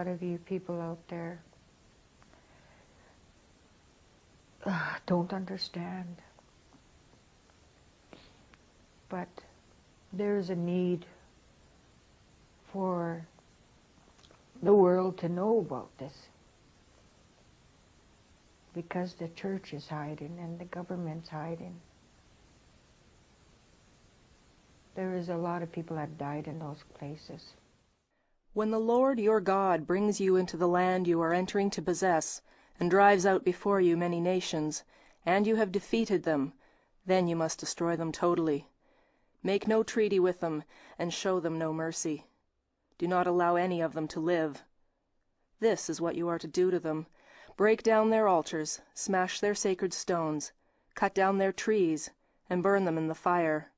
lot of you people out there don't understand. But there is a need for the world to know about this, because the church is hiding and the government's hiding. There is a lot of people that died in those places. When the Lord your God brings you into the land you are entering to possess, and drives out before you many nations, and you have defeated them, then you must destroy them totally. Make no treaty with them, and show them no mercy. Do not allow any of them to live. This is what you are to do to them. Break down their altars, smash their sacred stones, cut down their trees, and burn them in the fire.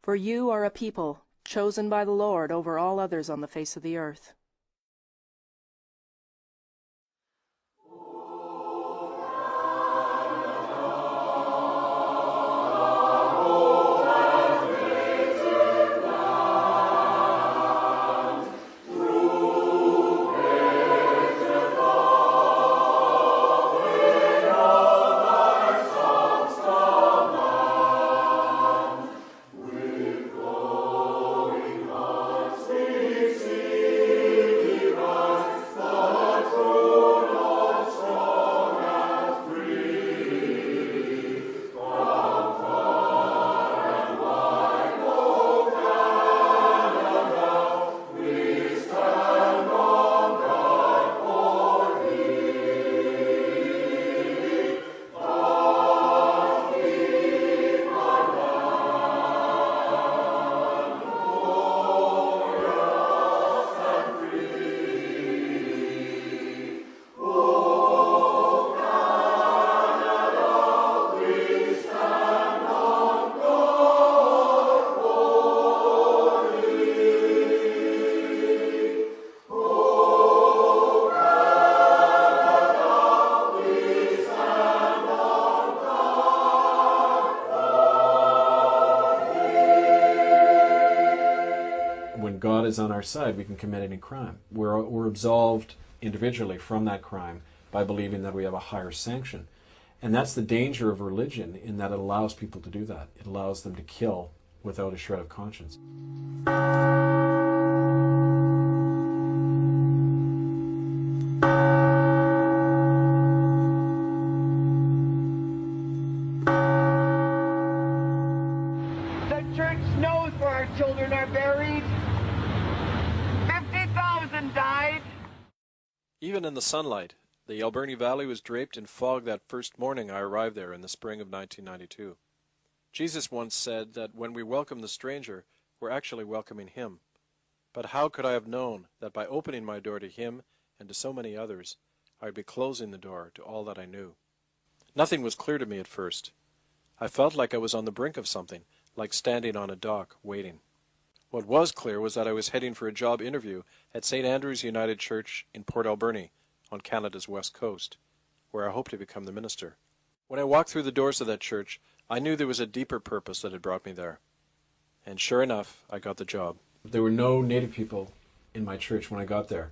For you are a people chosen by the Lord over all others on the face of the earth. God is on our side, we can commit any crime. We're absolved individually from that crime by believing that we have a higher sanction. And that's the danger of religion, in that it allows people to do that. It allows them to kill without a shred of conscience. The church knows where our children are buried. 50,000 died. Even in the sunlight, the Alberni Valley was draped in fog that first morning I arrived there in the spring of 1992. Jesus once said that when we welcome the stranger, we're actually welcoming him. But how could I have known that by opening my door to him and to so many others, I would be closing the door to all that I knew? Nothing was clear to me at first. I felt like I was on the brink of something, like standing on a dock, waiting. What was clear was that I was heading for a job interview at St. Andrew's United Church in Port Alberni, on Canada's west coast, where I hoped to become the minister. When I walked through the doors of that church, I knew there was a deeper purpose that had brought me there. And sure enough, I got the job. There were no Native people in my church when I got there.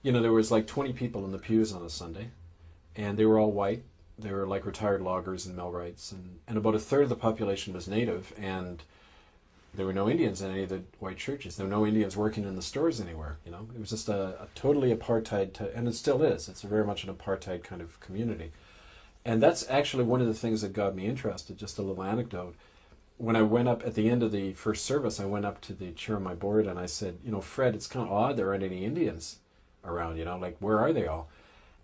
You know, there was like 20 people in the pews on a Sunday, and they were all white. They were like retired loggers and millwrights, and about a third of the population was Native, and there were no Indians in any of the white churches. There were no Indians working in the stores anywhere, you know. It was just a totally apartheid, and it still is. It's very much an apartheid kind of community. And that's actually one of the things that got me interested, just a little anecdote. When I went up at the end of the first service, I went up to the chair of my board and I said, you know, Fred, it's kind of odd there aren't any Indians around, you know, like, where are they all?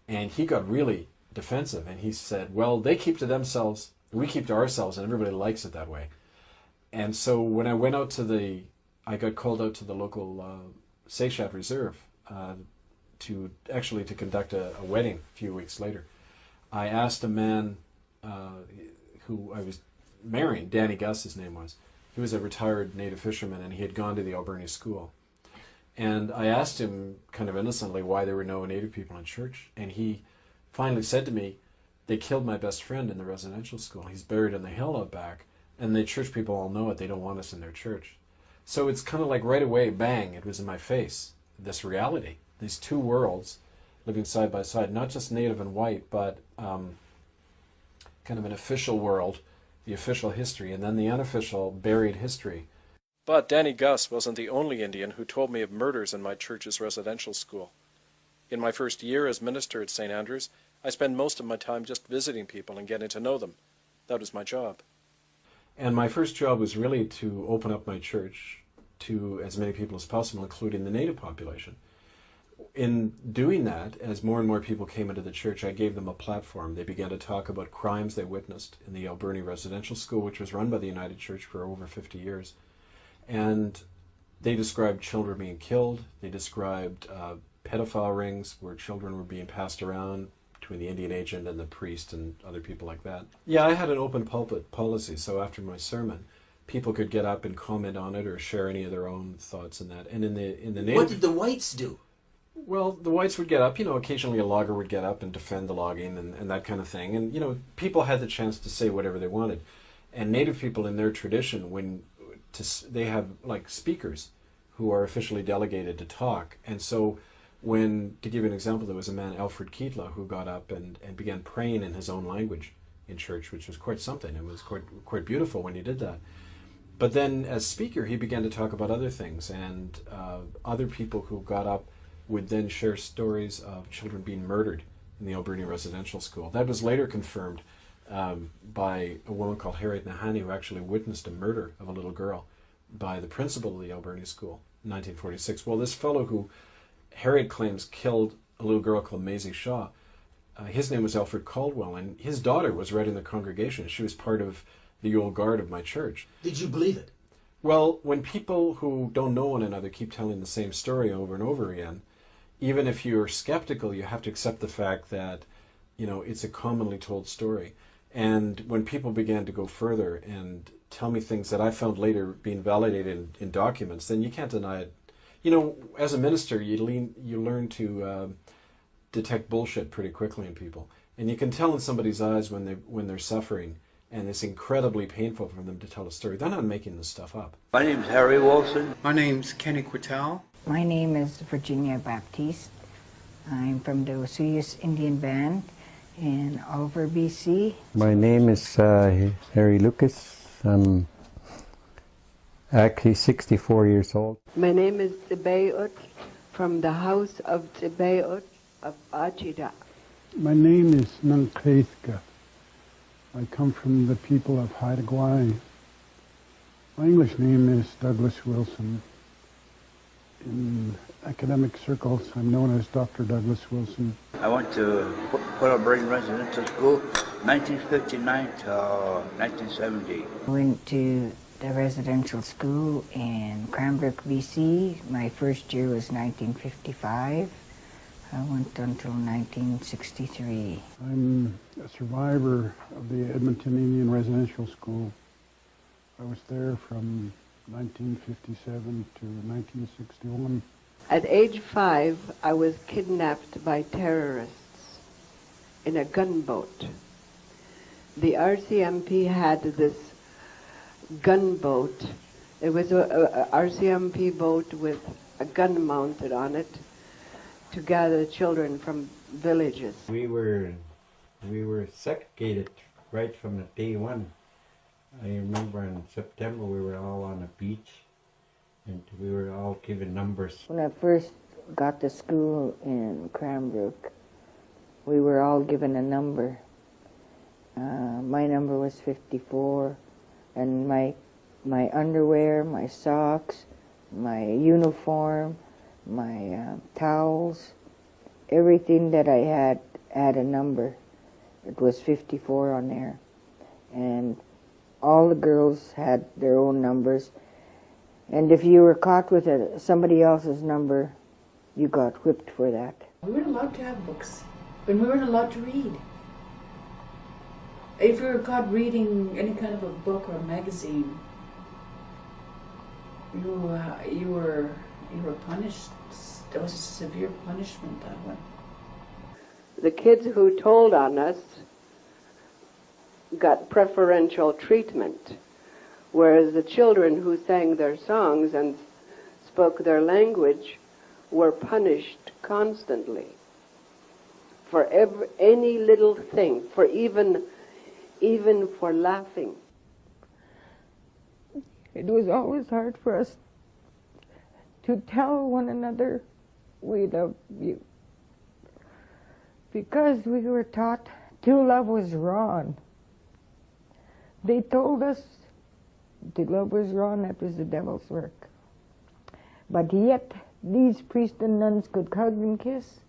And he got really defensive, and he said, well, they keep to themselves, we keep to ourselves, and everybody likes it that way. And so when I went out to I got called out to the local Seychat Reserve to conduct a wedding a few weeks later. I asked a man who I was marrying, Danny Gus his name was. He was a retired native fisherman, and he had gone to the Alberni school. And I asked him kind of innocently why there were no Native people in church. And he finally said to me, they killed my best friend in the residential school. He's buried in the hill out back. And the church people all know it. They don't want us in their church. So it's kind of like right away, bang, it was in my face, this reality. these two worlds living side by side, not just native and white, but kind of an official world, the official history, and then the unofficial buried history. But Danny Gus wasn't the only Indian who told me of murders in my church's residential school. In my first year as minister at St. Andrews, I spent most of my time just visiting people and getting to know them. That was my job. And my first job was really to open up my church to as many people as possible, including the native population. In doing that, as more and more people came into the church, I gave them a platform. They began to talk about crimes they witnessed in the Alberni Residential School, which was run by the United Church for over 50 years. And they described children being killed. They described pedophile rings where children were being passed around between the Indian agent and the priest and other people like that. Yeah, I had an open pulpit policy, so after my sermon, people could get up and comment on it or share any of their own thoughts in that. And in the native... What did the whites do? Well, the whites would get up, occasionally a logger would get up and defend the logging and that kind of thing. And, people had the chance to say whatever they wanted. And native people in their tradition, they have like speakers who are officially delegated to talk. And so to give you an example, there was a man, Alfred Kietla, who got up and began praying in his own language in church, which was quite something. It was quite beautiful when he did that. But then as speaker, he began to talk about other things, and other people who got up would then share stories of children being murdered in the Alberni Residential School. That was later confirmed by a woman called Harriet Nahani, who actually witnessed a murder of a little girl by the principal of the Alberni School in 1946. Well, this fellow who Harriet claims killed a little girl called Maisie Shaw, his name was Alfred Caldwell, and his daughter was right in the congregation. She was part of the old guard of my church. Did you believe it? Well, when people who don't know one another keep telling the same story over and over again, even if you're skeptical, you have to accept the fact that, it's a commonly told story. And when people began to go further and tell me things that I found later being validated in documents, then you can't deny it. As a minister, you learn to detect bullshit pretty quickly in people. And you can tell in somebody's eyes when they're suffering, and it's incredibly painful for them to tell a story. They're not making this stuff up. My name's Harry Wilson. My name's Kenny Quittal. My name is Virginia Baptiste. I'm from the Osuyas Indian Band in Oliver, BC. My name is Harry Lucas. I'm actually 64 years old. My name is Tibayut from the House of Tibayut of Achida. My name is Nankreithka. I come from the people of Haida Gwaii. My English name is Douglas Wilson. In academic circles, I'm known as Dr. Douglas Wilson. I went to Port Alberni Residential School, 1959 to 1970. I went to the residential school in Cranbrook, BC. My first year was 1955. I went until 1963. I'm a survivor of the Edmonton Indian Residential School. I was there from 1957 to 1961. At age 5, I was kidnapped by terrorists in a gunboat. The RCMP had this gunboat. It was a RCMP boat with a gun mounted on it to gather children from villages. We were segregated right from the day one. I remember in September we were all on a beach and we were all given numbers. When I first got to school in Cranbrook, we were all given a number. My number was 54, and my underwear, my socks, my uniform, my towels, everything that I had a number. It was 54 on there. And all the girls had their own numbers. And if you were caught with somebody else's number, you got whipped for that. We weren't allowed to have books, and we weren't allowed to read. If you were caught reading any kind of a book or a magazine, you were punished. There was a severe punishment that one. The kids who told on us got preferential treatment, whereas the children who sang their songs and spoke their language were punished constantly for any little thing, for even for laughing. It was always hard for us to tell one another we love you, because we were taught to love was wrong. They told us to love was wrong, that was the devil's work. But yet, these priests and nuns could hug and kiss.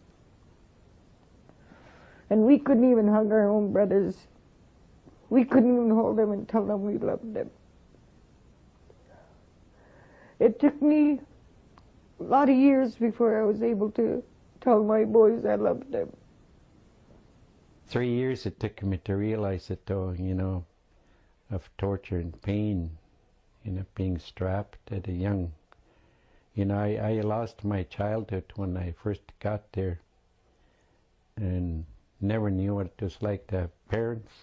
And we couldn't even hug our own brothers. We couldn't even hold them and tell them we loved them. It took me a lot of years before I was able to tell my boys I loved them. 3 years it took me to realize it, though, you know, of torture and pain, you know, being strapped at a young, you know, I lost my childhood when I first got there and never knew what it was like to have parents.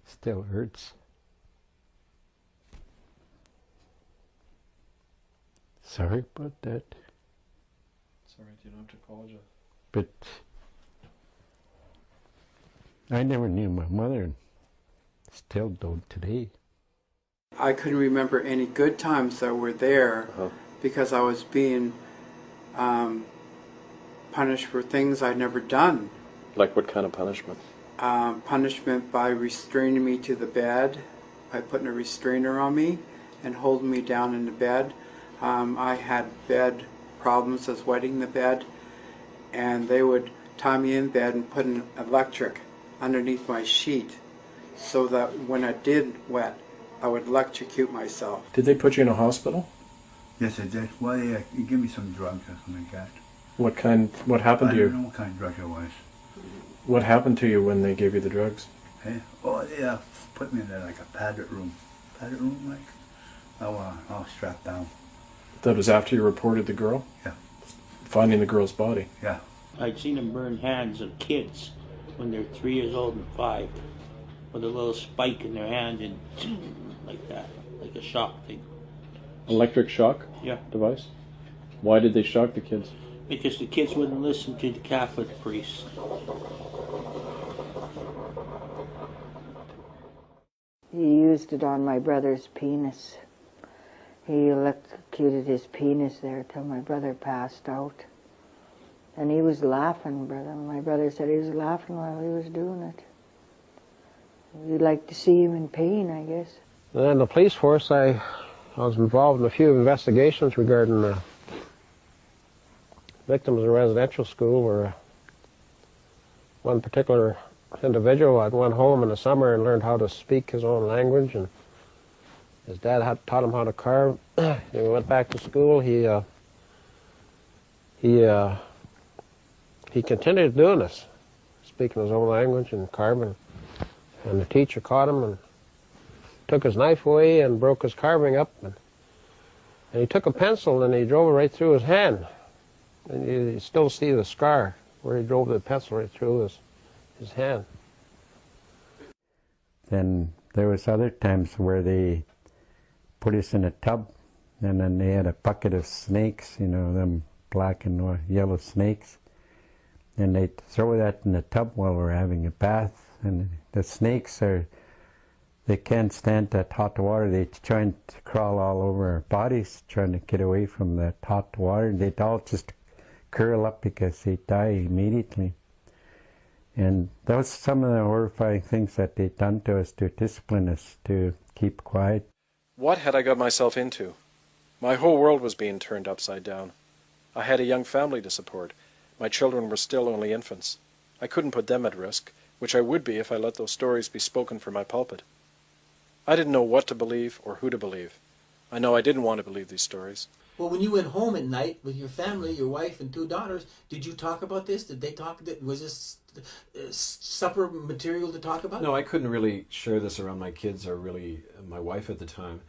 Still hurts. Sorry about that. Sorry, you don't have to apologize. But I never knew my mother, and still don't today. I couldn't remember any good times that were there because I was being punished for things I'd never done. Like what kind of punishment? Punishment by restraining me to the bed, by putting a restrainer on me and holding me down in the bed. I had bed problems as wetting the bed, and they would tie me in bed and put an electric underneath my sheet so that when I did wet, I would electrocute myself. Did they put you in a hospital? Yes, I did. Well, yeah, you give me some drugs or something like that. What happened to you? I don't know what kind of drug it was. What happened to you when they gave you the drugs? Hey? Oh, yeah, put me in there like a padded room. Padded room, like? I was strapped down. That was after you reported the girl? Yeah. Finding the girl's body? Yeah. I'd seen them burn hands of kids when they're 3 years old and 5 with a little spike in their hand and like that, like a shock thing. Electric shock? Yeah. Device? Why did they shock the kids? Because the kids wouldn't listen to the Catholic priests. He used it on my brother's penis. He electrocuted his penis there till my brother passed out. And he was laughing, brother. My brother said he was laughing while he was doing it. You'd like to see him in pain, I guess. And in the police force, I was involved in a few investigations regarding victims in residential school, where one particular individual had went home in the summer and learned how to speak his own language, and his dad had taught him how to carve. When he went back to school, he continued doing this, speaking his own language and carving. And the teacher caught him and took his knife away and broke his carving up. And he took a pencil and he drove it right through his hand. And you still see the scar where he drove the pencil right through his hand. Then there was other times where they put us in a tub, and then they had a bucket of snakes, you know, them black and yellow snakes. And they'd throw that in the tub while we're having a bath. And the snakes they can't stand that hot water. They try to crawl all over our bodies, trying to get away from that hot water. They'd all just curl up because they'd die immediately. And that was some of the horrifying things that they'd done to us to discipline us, to keep quiet. What had I got myself into? My whole world was being turned upside down. I had a young family to support. My children were still only infants. I couldn't put them at risk, which I would be if I let those stories be spoken from my pulpit. I didn't know what to believe or who to believe. I know I didn't want to believe these stories. Well, when you went home at night with your family, your wife and 2 daughters, did you talk about this? Did they talk? Was this supper material to talk about? No, I couldn't really share this around my kids or really my wife at the time.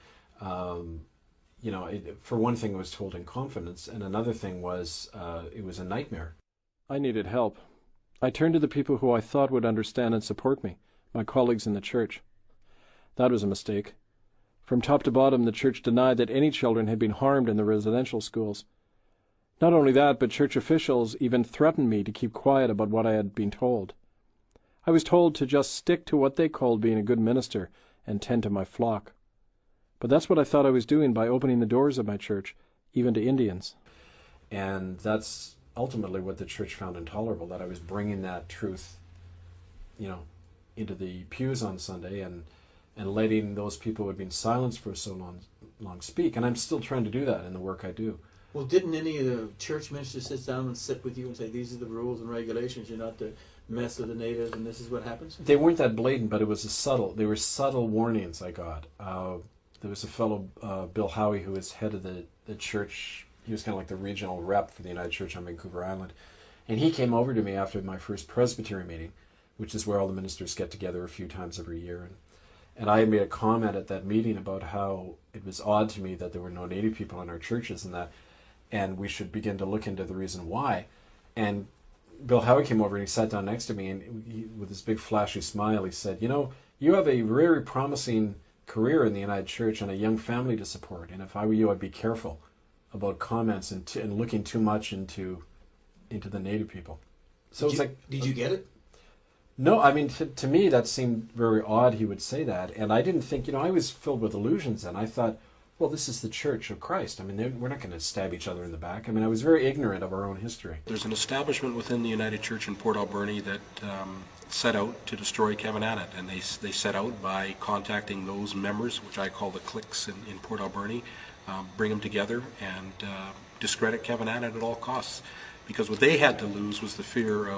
You know, for one thing, I was told in confidence, and another thing was it was a nightmare. I needed help. I turned to the people who I thought would understand and support me, my colleagues in the church. That was a mistake. From top to bottom, the church denied that any children had been harmed in the residential schools. Not only that, but church officials even threatened me to keep quiet about what I had been told. I was told to just stick to what they called being a good minister and tend to my flock. But that's what I thought I was doing by opening the doors of my church, even to Indians. And that's ultimately what the church found intolerable, that I was bringing that truth, into the pews on Sunday and letting those people who had been silenced for so long speak. And I'm still trying to do that in the work I do. Well, didn't any of the church ministers sit down and sit with you and say, these are the rules and regulations, you're not to mess with the natives, and this is what happens? They weren't that blatant, but they were subtle warnings I got. There was a fellow, Bill Howie, who was head of the church. He was kind of like the regional rep for the United Church on Vancouver Island. And he came over to me after my first Presbytery meeting, which is where all the ministers get together a few times every year. And I made a comment at that meeting about how it was odd to me that there were no Native people in our churches and we should begin to look into the reason why. And Bill Howie came over and he sat down next to me, and with this big flashy smile, he said, you have a very promising career in the United Church and a young family to support. And if I were you, I'd be careful about comments and looking too much into the Native people. So did you get it? No, I mean, to me, that seemed very odd he would say that. And I didn't think, I was filled with illusions then. I thought, well, this is the Church of Christ. I mean, we're not going to stab each other in the back. I mean, I was very ignorant of our own history. There's an establishment within the United Church in Port Alberni that set out to destroy Kevin Annett. And they set out by contacting those members, which I call the cliques in Port Alberni, bring them together and discredit Kevin Annett at all costs. Because what they had to lose was the fear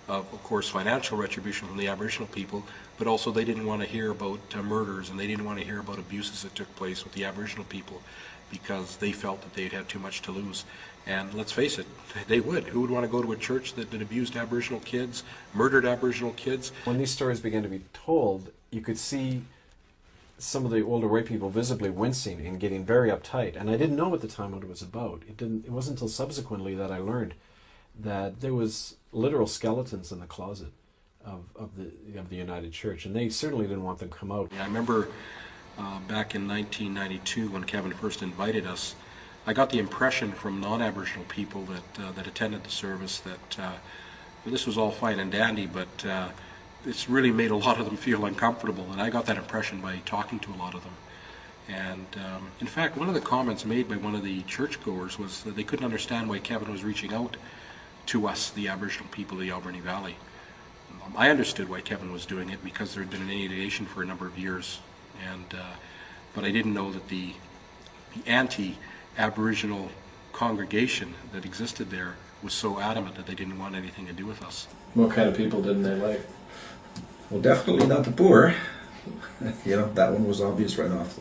of course, financial retribution from the Aboriginal people, but also they didn't want to hear about murders, and they didn't want to hear about abuses that took place with the Aboriginal people because they felt that they'd had too much to lose. And let's face it, they would. Who would want to go to a church that abused Aboriginal kids, murdered Aboriginal kids? When these stories began to be told, you could see some of the older white people visibly wincing and getting very uptight. And I didn't know at the time what it was about. It wasn't until subsequently that I learned that there was literal skeletons in the closet of the United Church, and they certainly didn't want them to come out. I remember back in 1992 when Kevin first invited us, I got the impression from non-Aboriginal people that attended the service that this was all fine and dandy, but it's really made a lot of them feel uncomfortable, and I got that impression by talking to a lot of them. And in fact, one of the comments made by one of the churchgoers was that they couldn't understand why Kevin was reaching out to us, the Aboriginal people of the Alberni Valley. I understood why Kevin was doing it because there had been an alienation for a number of years, but I didn't know that the anti-Aboriginal congregation that existed there was so adamant that they didn't want anything to do with us. What kind of people didn't they like? Well, definitely not the poor. That one was obvious right off.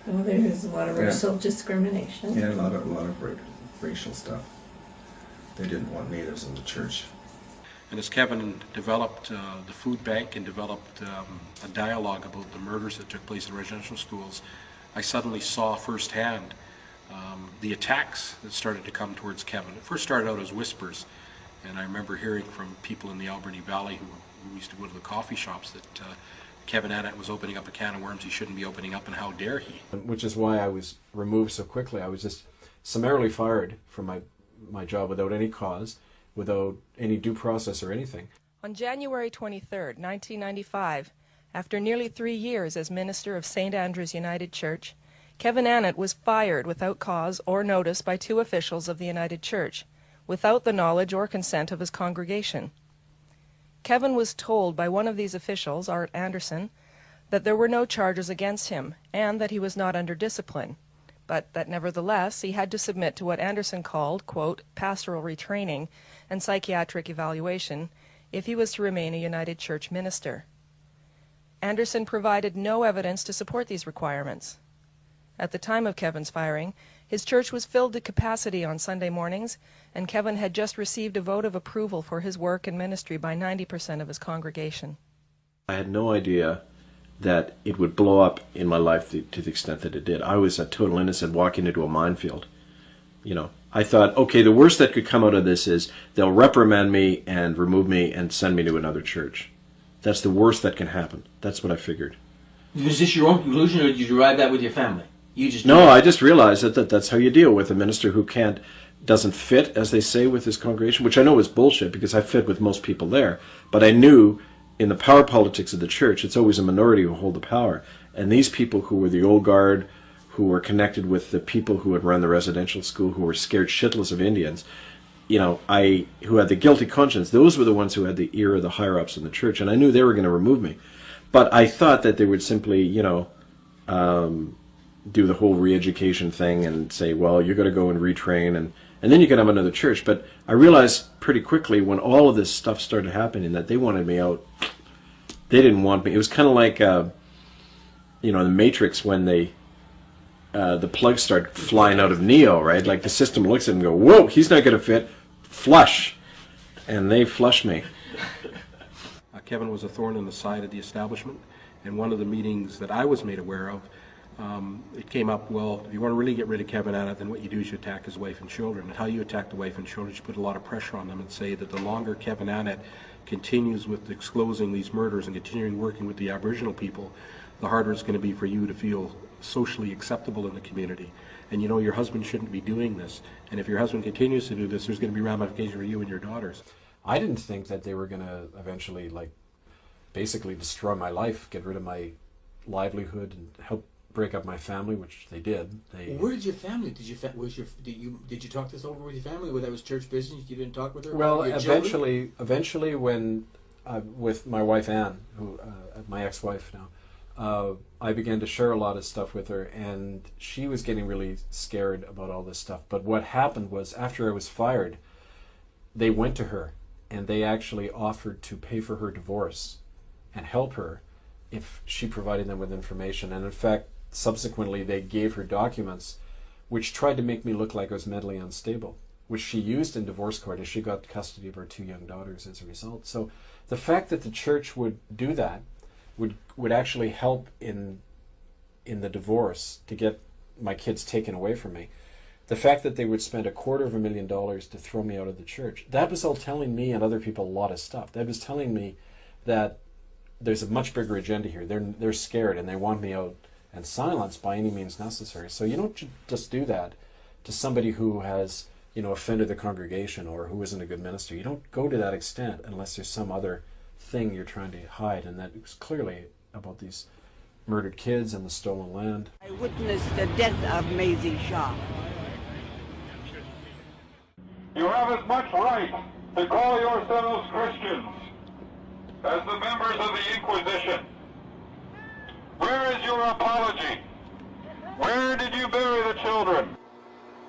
Well, there's a lot of racial discrimination. Yeah, a lot of racial stuff. They didn't want natives in the church. And as Kevin developed the food bank and developed a dialogue about the murders that took place in residential schools, I suddenly saw firsthand the attacks that started to come towards Kevin. It first started out as whispers, and I remember hearing from people in the Alberni Valley who used to go to the coffee shops that Kevin Annett was opening up a can of worms he shouldn't be opening up, and how dare he. Which is why I was removed so quickly. I was just summarily fired from my job without any cause, without any due process or anything. On January 23rd, 1995, after nearly 3 years as minister of St. Andrew's United Church, Kevin Annett was fired without cause or notice by 2 officials of the United Church, without the knowledge or consent of his congregation. Kevin was told by one of these officials, Art Anderson, that there were no charges against him and that he was not under discipline, but that nevertheless he had to submit to what Anderson called, quote, pastoral retraining and psychiatric evaluation if he was to remain a United Church minister. Anderson provided no evidence to support these requirements. At the time of Kevin's firing, his church was filled to capacity on Sunday mornings, and Kevin had just received a vote of approval for his work and ministry by 90% of his congregation. I had no idea that it would blow up in my life to the extent that it did. I was a total innocent walking into a minefield. I thought, okay, the worst that could come out of this is they'll reprimand me and remove me and send me to another church. That's the worst that can happen. That's what I figured. Was this your own conclusion, or did you derive that with your family? You just No, I just realized that that's how you deal with a minister who doesn't fit, as they say, with his congregation, which I know is bullshit because I fit with most people there. But I knew in the power politics of the church, it's always a minority who hold the power. And these people who were the old guard, who were connected with the people who had run the residential school, who were scared shitless of Indians, who had the guilty conscience, those were the ones who had the ear of the higher-ups in the church. And I knew they were going to remove me. But I thought that they would simply, do the whole re-education thing and say, well, you're going to go and retrain, and then you can have another church. But I realized pretty quickly when all of this stuff started happening that they wanted me out. They didn't want me. It was kind of like, the Matrix when the plugs start flying out of Neo, right? Like the system looks at him and go, whoa, he's not going to fit. Flush. And they flush me. Kevin was a thorn in the side of the establishment, and one of the meetings that I was made aware of, it came up, well, if you want to really get rid of Kevin Annett, then what you do is you attack his wife and children. And how you attack the wife and children is you put a lot of pressure on them and say that the longer Kevin Annett continues with disclosing these murders and continuing working with the Aboriginal people, the harder it's going to be for you to feel socially acceptable in the community. And your husband shouldn't be doing this. And if your husband continues to do this, there's going to be ramifications for you and your daughters. I didn't think that they were going to eventually, basically destroy my life, get rid of my livelihood, and help break up my family, which they did. Where did your family? Did you talk this over with your family? Whether that was church business, you didn't talk with her? Well, eventually, when with my wife Anne, who my ex-wife now, I began to share a lot of stuff with her, and she was getting really scared about all this stuff. But what happened was, after I was fired, they went to her, and they actually offered to pay for her divorce and help her if she provided them with information. And in fact, subsequently, they gave her documents which tried to make me look like I was mentally unstable, which she used in divorce court, as she got custody of her 2 young daughters as a result. So the fact that the church would do that would actually help in the divorce to get my kids taken away from me. The fact that they would spend $250,000 to throw me out of the church, that was all telling me and other people a lot of stuff. That was telling me that there's a much bigger agenda here. They're scared and they want me out and silenced by any means necessary. So you don't just do that to somebody who has, offended the congregation or who isn't a good minister. You don't go to that extent unless there's some other thing you're trying to hide, and that was clearly about these murdered kids and the stolen land. I witnessed the death of Maisie Shaw. You have as much right to call yourselves Christians as the members of the Inquisition. Where is your apology? Where did you bury the children?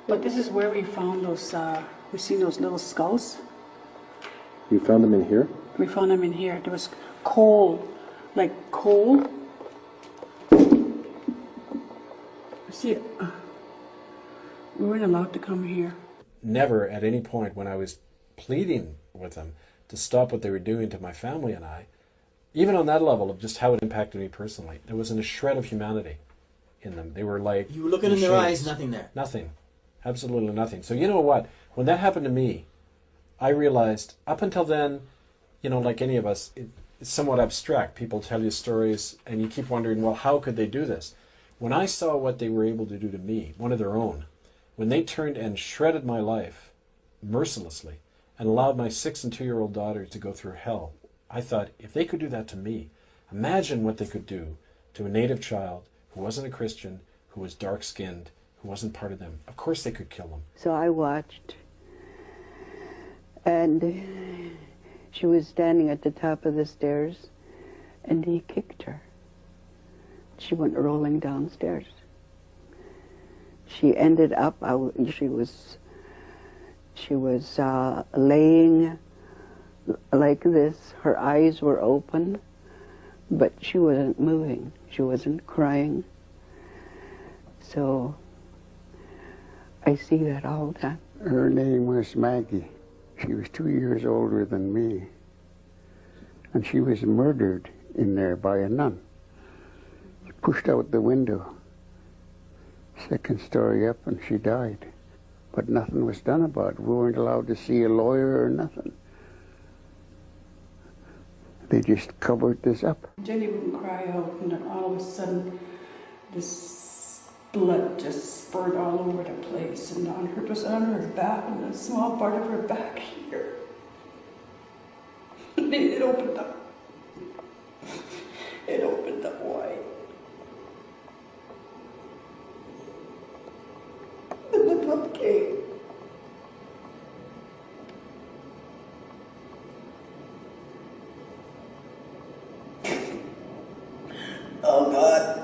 But this is where we found those, we've seen those little skulls. You found them in here? We found them in here. There was coal, like coal. See, we weren't allowed to come here. Never at any point when I was pleading with them to stop what they were doing to my family and I, even on that level of just how it impacted me personally, there wasn't a shred of humanity in them. They were like... You were looking in their eyes, nothing there. Nothing. Absolutely nothing. So you know what? When that happened to me, I realized, up until then, like any of us, it's somewhat abstract. People tell you stories and you keep wondering, well, how could they do this? When I saw what they were able to do to me, one of their own, when they turned and shredded my life mercilessly and allowed my 6- and 2-year-old daughter to go through hell, I thought, if they could do that to me, imagine what they could do to a native child who wasn't a Christian, who was dark-skinned, who wasn't part of them. Of course they could kill them. So I watched, and she was standing at the top of the stairs, and he kicked her. She went rolling downstairs. She ended up, she was laying like this. Her eyes were open, but she wasn't moving. She wasn't crying. So I see that all the time. Her name was Maggie. She was 2 years older than me. And she was murdered in there by a nun. Pushed out the window. Second story up, and she died. But nothing was done about it. We weren't allowed to see a lawyer or nothing. They just covered this up. Jenny wouldn't cry out, and then all of a sudden, this blood just spurted all over the place, and it was on her back, and a small part of her back here. It opened up. It opened up wide. And the blood came. Oh God.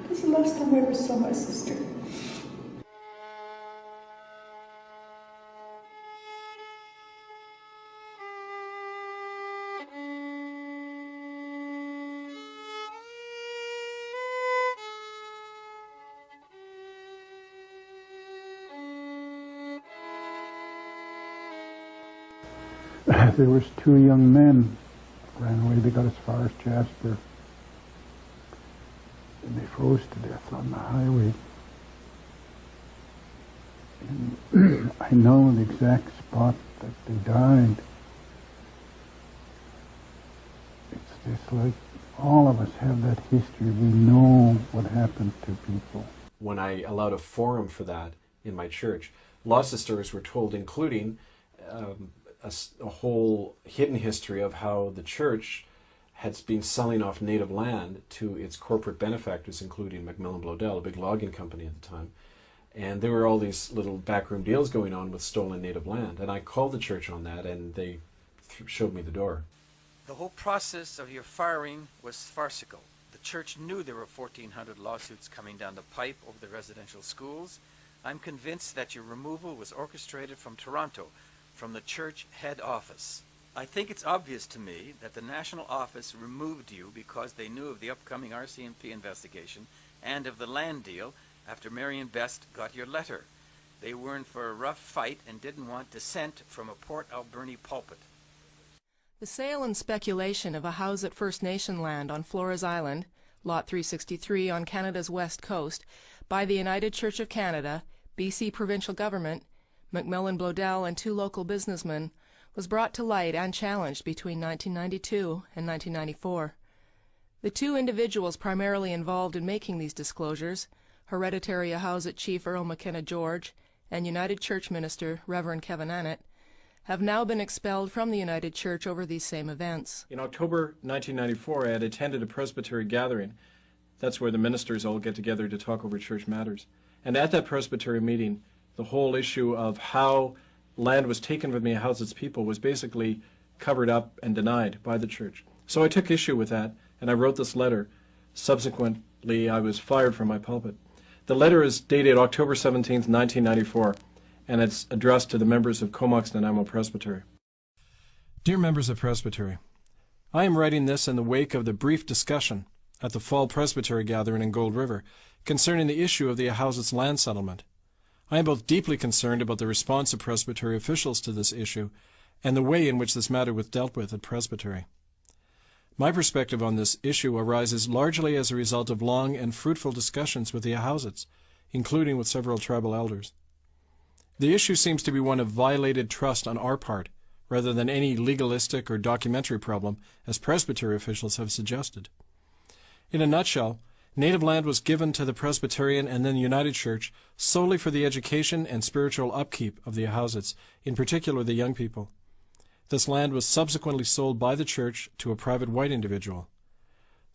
This is the last time I ever saw my sister. There was 2 young men ran away. They got as far as Jasper, and they froze to death on the highway. And I know the exact spot that they died. It's just like all of us have that history. We know what happened to people. When I allowed a forum for that in my church, lots of stories were told, including a whole hidden history of how the church had been selling off native land to its corporate benefactors, including Macmillan Bloedel, a big logging company at the time. And there were all these little backroom deals going on with stolen native land. And I called the church on that, and they showed me the door. The whole process of your firing was farcical. The church knew there were 1,400 lawsuits coming down the pipe over the residential schools. I'm convinced that your removal was orchestrated from Toronto, from the church head office. I think it's obvious to me that the national office removed you because they knew of the upcoming RCMP investigation and of the land deal after Marion Best got your letter. They were in for a rough fight and didn't want dissent from a Port Alberni pulpit. The sale and speculation of a house at First Nation land on Flores Island, Lot 363 on Canada's west coast, by the United Church of Canada, BC Provincial Government, Macmillan Bloedel and 2 local businessmen, was brought to light and challenged between 1992 and 1994. The 2 individuals primarily involved in making these disclosures, Hereditary Ahousaht Chief Earl McKenna George and United Church Minister Reverend Kevin Annett, have now been expelled from the United Church over these same events. In October 1994, I had attended a presbytery gathering. That's where the ministers all get together to talk over church matters. And at that presbytery meeting, the whole issue of how land was taken from the Ahousaht's people was basically covered up and denied by the church. So I took issue with that, and I wrote this letter. Subsequently, I was fired from my pulpit. The letter is dated October 17, 1994, and it's addressed to the members of Comox Nanaimo Presbytery. Dear members of Presbytery, I am writing this in the wake of the brief discussion at the Fall Presbytery Gathering in Gold River concerning the issue of the Ahousaht's land settlement. I am both deeply concerned about the response of Presbytery officials to this issue and the way in which this matter was dealt with at Presbytery. My perspective on this issue arises largely as a result of long and fruitful discussions with the Ahousaht's, including with several tribal elders. The issue seems to be one of violated trust on our part, rather than any legalistic or documentary problem, as Presbytery officials have suggested. In a nutshell, native land was given to the Presbyterian and then United Church solely for the education and spiritual upkeep of the Ahousaht's, in particular the young people. This land was subsequently sold by the church to a private white individual.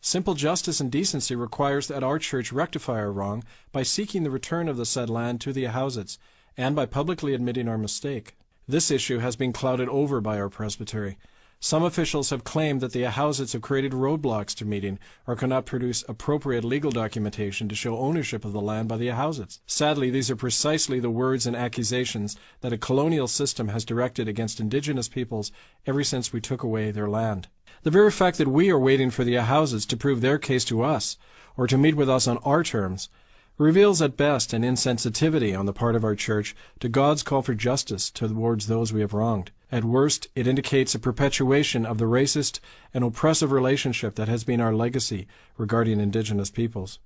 Simple justice and decency requires that our church rectify our wrong by seeking the return of the said land to the Ahousaht's and by publicly admitting our mistake. This issue has been clouded over by our presbytery. Some officials have claimed that the Ahousaht's have created roadblocks to meeting or cannot produce appropriate legal documentation to show ownership of the land by the Ahousaht's. Sadly, these are precisely the words and accusations that a colonial system has directed against indigenous peoples ever since we took away their land. The very fact that we are waiting for the Ahousaht's to prove their case to us, or to meet with us on our terms, reveals at best an insensitivity on the part of our church to God's call for justice towards those we have wronged. At worst, it indicates a perpetuation of the racist and oppressive relationship that has been our legacy regarding indigenous peoples.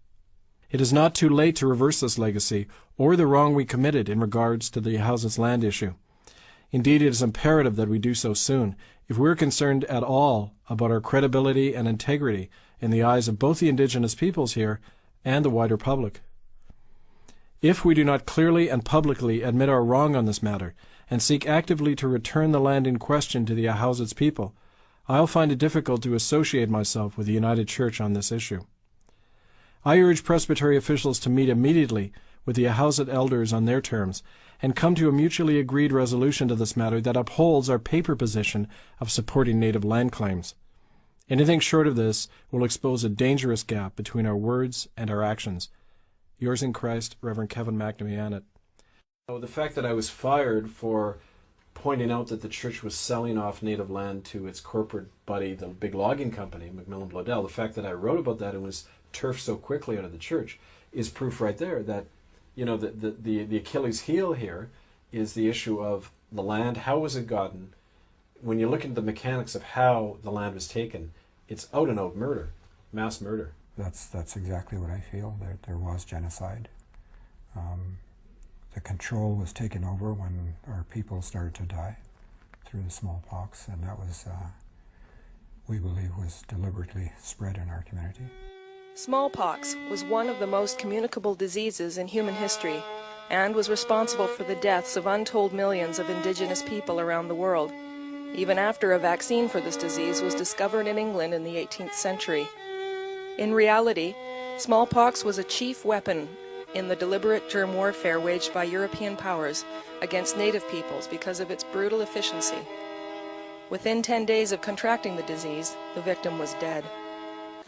It is not too late to reverse this legacy or the wrong we committed in regards to the Houses land issue. Indeed, it is imperative that we do so soon if we're concerned at all about our credibility and integrity in the eyes of both the Indigenous peoples here and the wider public. If we do not clearly and publicly admit our wrong on this matter and seek actively to return the land in question to the Ahousa's people, I'll find it difficult to associate myself with the United Church on this issue. I urge Presbytery officials to meet immediately with the Ahousa's elders on their terms and come to a mutually agreed resolution to this matter that upholds our paper position of supporting native land claims. Anything short of this will expose a dangerous gap between our words and our actions. Yours in Christ, Reverend Kevin McNamee, Annett. The fact that I was fired for pointing out that the church was selling off native land to its corporate buddy, the big logging company, Macmillan Bloedel, the fact that I wrote about that and was turfed so quickly out of the church is proof right there that, you know, the Achilles heel here is the issue of the land. How was it gotten? When you look into the mechanics of how the land was taken, it's out and out murder, mass murder. That's exactly what I feel. There was genocide. The control was taken over when our people started to die through the smallpox, and that was, we believe, was deliberately spread in our community. Smallpox was one of the most communicable diseases in human history and was responsible for the deaths of untold millions of Indigenous people around the world, even after a vaccine for this disease was discovered in England in the 18th century. In reality, smallpox was a chief weapon in the deliberate germ warfare waged by European powers against native peoples because of its brutal efficiency. Within 10 days of contracting the disease, the victim was dead.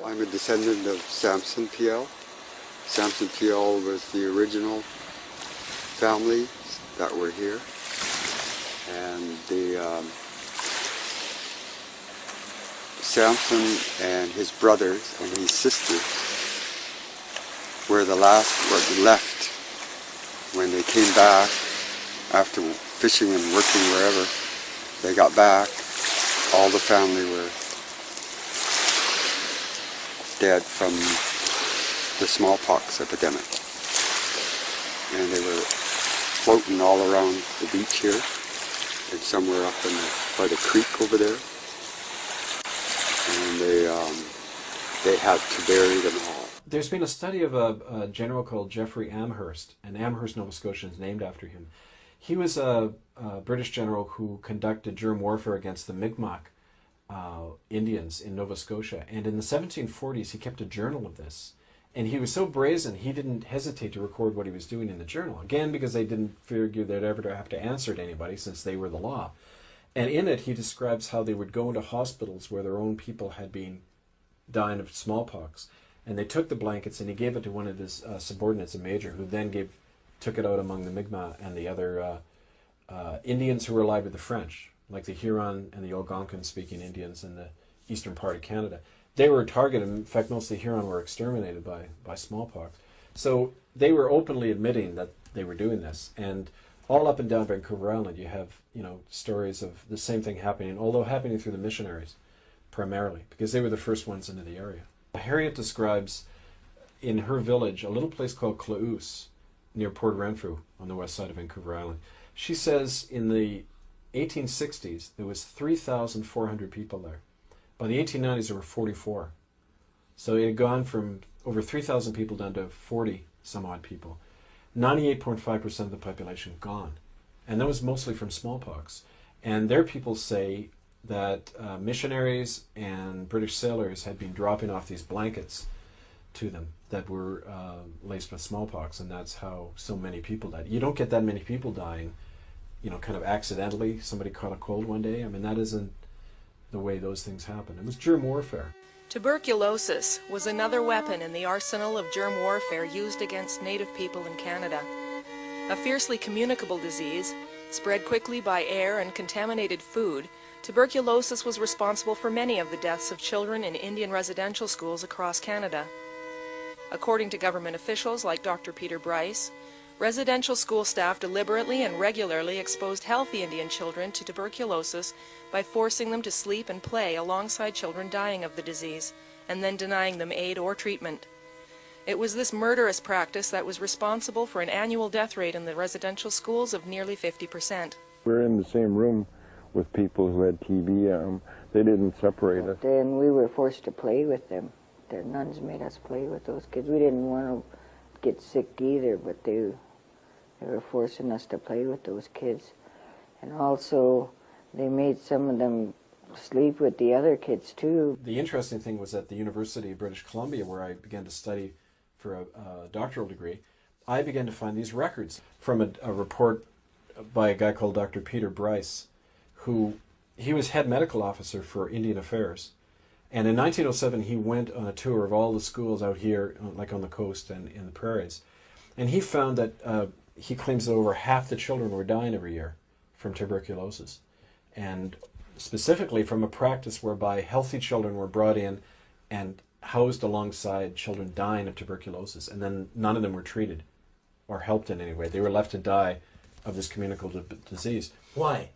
I'm a descendant of Samson PL. Samson PL was the original family that were here. And Samson and his brothers and his sisters were the last ones left when they came back after fishing and working wherever. They got back, all the family were dead from the smallpox epidemic. And they were floating all around the beach here and somewhere up by the creek over there. And they had to bury them all. There's been a study of a general called Geoffrey Amherst, and Amherst, Nova Scotia is named after him. He was a British general who conducted germ warfare against the Mi'kmaq Indians in Nova Scotia. And in the 1740s, he kept a journal of this. And he was so brazen, he didn't hesitate to record what he was doing in the journal. Again, because they didn't figure they'd ever have to answer to anybody since they were the law. And in it, he describes how they would go into hospitals where their own people had been dying of smallpox. And they took the blankets and he gave it to one of his subordinates, a major, who then took it out among the Mi'kmaq and the other Indians who were allied with the French, like the Huron and the Algonquin-speaking Indians in the eastern part of Canada. They were targeted. In fact, most of the Huron were exterminated by smallpox. So they were openly admitting that they were doing this. And all up and down Vancouver Island, you have stories of the same thing happening, although happening through the missionaries primarily, because they were the first ones into the area. Harriet describes in her village a little place called Claus near Port Renfrew on the west side of Vancouver Island. She says in the 1860s there was 3,400 people there. By the 1890s there were 44. So it had gone from over 3,000 people down to 40 some odd people. 98.5% of the population gone. And that was mostly from smallpox. And their people say that missionaries and British sailors had been dropping off these blankets to them that were laced with smallpox, and that's how so many people died. You don't get that many people dying, kind of accidentally. Somebody caught a cold one day. I mean, that isn't the way those things happen. It was germ warfare. Tuberculosis was another weapon in the arsenal of germ warfare used against native people in Canada. A fiercely communicable disease, spread quickly by air and contaminated food, tuberculosis was responsible for many of the deaths of children in Indian residential schools across Canada. According to government officials like Dr. Peter Bryce, residential school staff deliberately and regularly exposed healthy Indian children to tuberculosis by forcing them to sleep and play alongside children dying of the disease, and then denying them aid or treatment. It was this murderous practice that was responsible for an annual death rate in the residential schools of nearly 50%. We're in the same room with people who had TB. They didn't separate us. Then we were forced to play with them. The nuns made us play with those kids. We didn't want to get sick either, but they were forcing us to play with those kids. And also, they made some of them sleep with the other kids too. The interesting thing was at the University of British Columbia, where I began to study for a doctoral degree, I began to find these records from a report by a guy called Dr. Peter Bryce, he was head medical officer for Indian Affairs. And in 1907, he went on a tour of all the schools out here, like on the coast and in the prairies. And he found that he claims that over half the children were dying every year from tuberculosis. And specifically from a practice whereby healthy children were brought in and housed alongside children dying of tuberculosis. And then none of them were treated or helped in any way. They were left to die of this communicable disease. Why?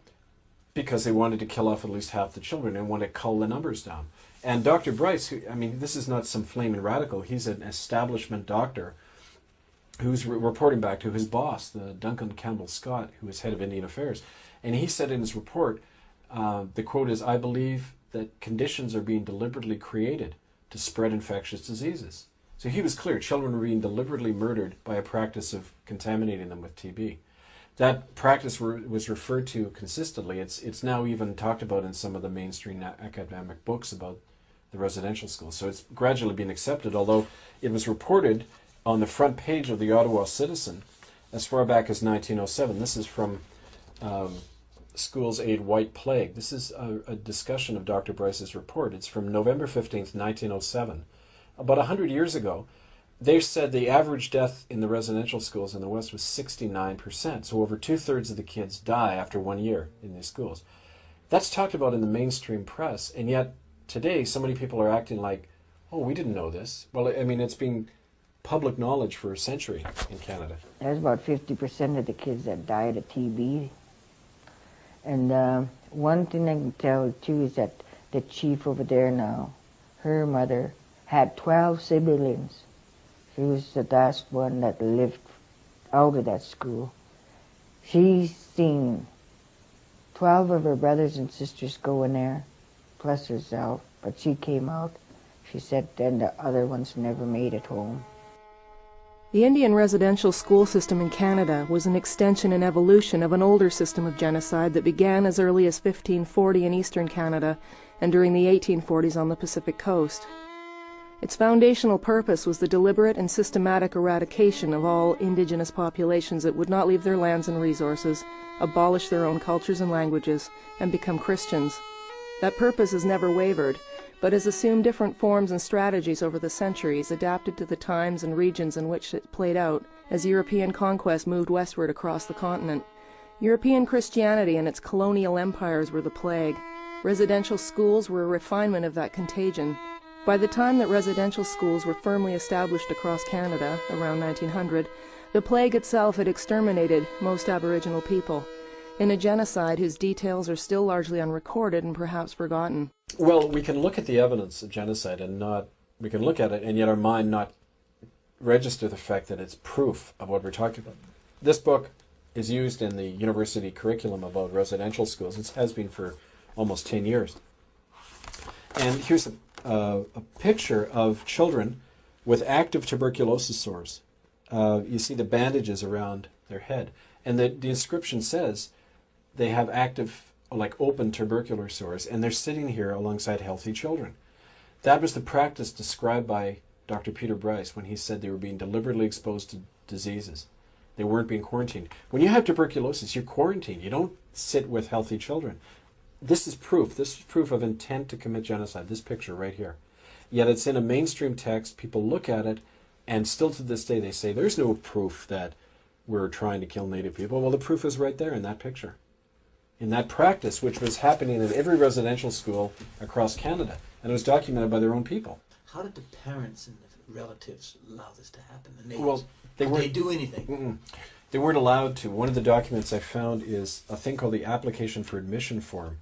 Because they wanted to kill off at least half the children and wanted to cull the numbers down. And Dr. Bryce, I mean, this is not some flaming radical. He's an establishment doctor who's reporting back to his boss, the Duncan Campbell Scott, who is head of Indian Affairs. And he said in his report, the quote is, "I believe that conditions are being deliberately created to spread infectious diseases." So he was clear. Children were being deliberately murdered by a practice of contaminating them with TB. That practice was referred to consistently. It's now even talked about in some of the mainstream academic books about the residential schools. So it's gradually been accepted, although it was reported on the front page of the Ottawa Citizen as far back as 1907. This is from Schools Aid White Plague. This is a discussion of Dr. Bryce's report. It's from November 15th, 1907. About 100 years ago, they said the average death in the residential schools in the West was 69%. So over 2/3 of the kids die after 1 year in these schools. That's talked about in the mainstream press, and yet today so many people are acting like, oh, we didn't know this. Well, I mean, it's been public knowledge for a century in Canada. There's about 50% of the kids that died of TB. And one thing I can tell too is that the chief over there now, her mother had 12 siblings. She was the last one that lived out of that school. She's seen 12 of her brothers and sisters go in there, plus herself, but she came out. She said then the other ones never made it home. The Indian residential school system in Canada was an extension and evolution of an older system of genocide that began as early as 1540 in eastern Canada and during the 1840s on the Pacific coast. Its foundational purpose was the deliberate and systematic eradication of all indigenous populations that would not leave their lands and resources, abolish their own cultures and languages, and become Christians. That purpose has never wavered, but has assumed different forms and strategies over the centuries, adapted to the times and regions in which it played out as European conquest moved westward across the continent. European Christianity and its colonial empires were the plague. Residential schools were a refinement of that contagion. By the time that residential schools were firmly established across Canada, around 1900, the plague itself had exterminated most Aboriginal people, in a genocide whose details are still largely unrecorded and perhaps forgotten. Well, we can look at the evidence of genocide we can look at it and yet our mind not register the fact that it's proof of what we're talking about. This book is used in the university curriculum about residential schools. It has been for almost 10 years. And here's a picture of children with active tuberculosis sores. You see the bandages around their head. And the inscription says they have active, like open tubercular sores, and they're sitting here alongside healthy children. That was the practice described by Dr. Peter Bryce when he said they were being deliberately exposed to diseases. They weren't being quarantined. When you have tuberculosis, you're quarantined. You don't sit with healthy children. This is proof. This is proof of intent to commit genocide, this picture right here. Yet it's in a mainstream text. People look at it, and still to this day they say, there's no proof that we're trying to kill Native people. Well, the proof is right there in that picture. In that practice, which was happening in every residential school across Canada. And it was documented by their own people. How did the parents and the relatives allow this to happen? The neighbors? Well, did they do anything? They weren't allowed to. One of the documents I found is a thing called the Application for Admission Form.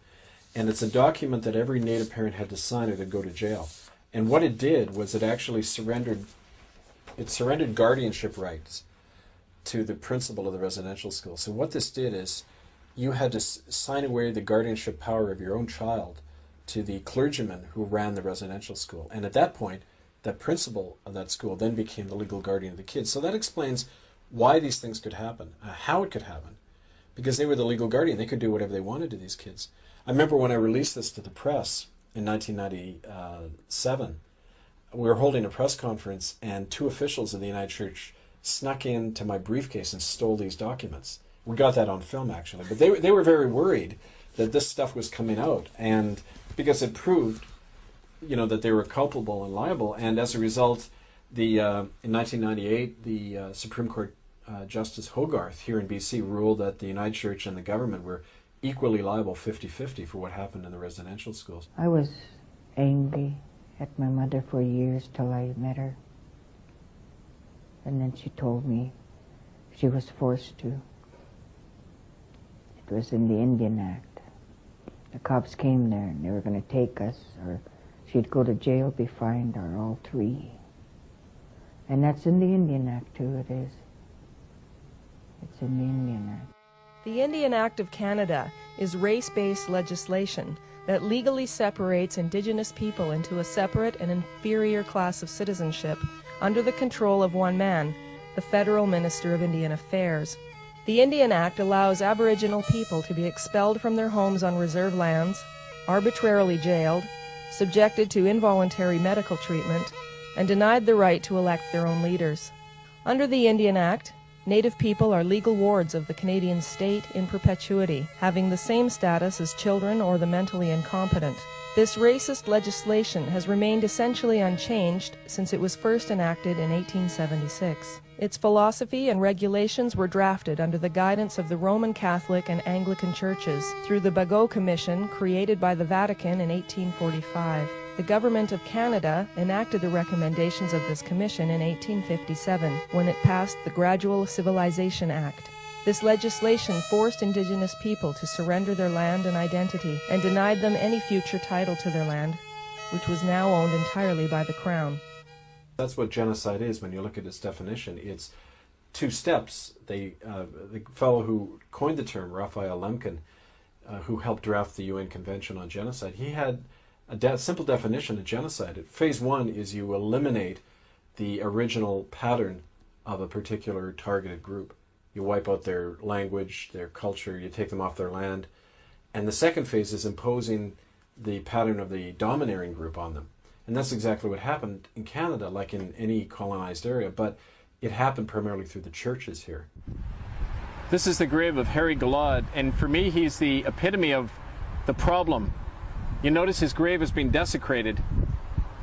And it's a document that every Native parent had to sign or they'd go to jail. And what it did was it actually surrendered it surrendered guardianship rights to the principal of the residential school. So what this did is you had to sign away the guardianship power of your own child to the clergyman who ran the residential school. And at that point, that principal of that school then became the legal guardian of the kids. So that explains why these things could happen, how it could happen, because they were the legal guardian. They could do whatever they wanted to these kids. I remember when I released this to the press in 1997, we were holding a press conference and 2 officials of the United Church snuck into my briefcase and stole these documents. We got that on film, actually. But they were very worried that this stuff was coming out, and because it proved, that they were culpable and liable. And as a result, in 1998, the Supreme Court Justice Hogarth here in BC ruled that the United Church and the government were equally liable 50-50 for what happened in the residential schools. I was angry at my mother for years till I met her. And then she told me she was forced to. It was in the Indian Act. The cops came there and they were going to take us, or she'd go to jail, be fined, or all 3. And that's in the Indian Act too, it is. It's in the Indian Act. The Indian Act of Canada is race-based legislation that legally separates Indigenous people into a separate and inferior class of citizenship under the control of one man, the Federal Minister of Indian Affairs. The Indian Act allows Aboriginal people to be expelled from their homes on reserve lands, arbitrarily jailed, subjected to involuntary medical treatment, and denied the right to elect their own leaders. Under the Indian Act, Native people are legal wards of the Canadian state in perpetuity, having the same status as children or the mentally incompetent. This racist legislation has remained essentially unchanged since it was first enacted in 1876. Its philosophy and regulations were drafted under the guidance of the Roman Catholic and Anglican churches through the Bagot Commission created by the Vatican in 1845. The Government of Canada enacted the recommendations of this commission in 1857 when it passed the Gradual Civilization Act. This legislation forced Indigenous people to surrender their land and identity and denied them any future title to their land, which was now owned entirely by the Crown. That's what genocide is when you look at its definition. It's 2 steps. The fellow who coined the term, Raphael Lemkin, who helped draft the UN Convention on Genocide, he had a simple definition of genocide. Phase 1 is you eliminate the original pattern of a particular targeted group. You wipe out their language, their culture, you take them off their land. And the second phase is imposing the pattern of the domineering group on them. And that's exactly what happened in Canada, like in any colonized area, but it happened primarily through the churches here. This is the grave of Harry Galad, and for me he's the epitome of the problem. You notice his grave has been desecrated.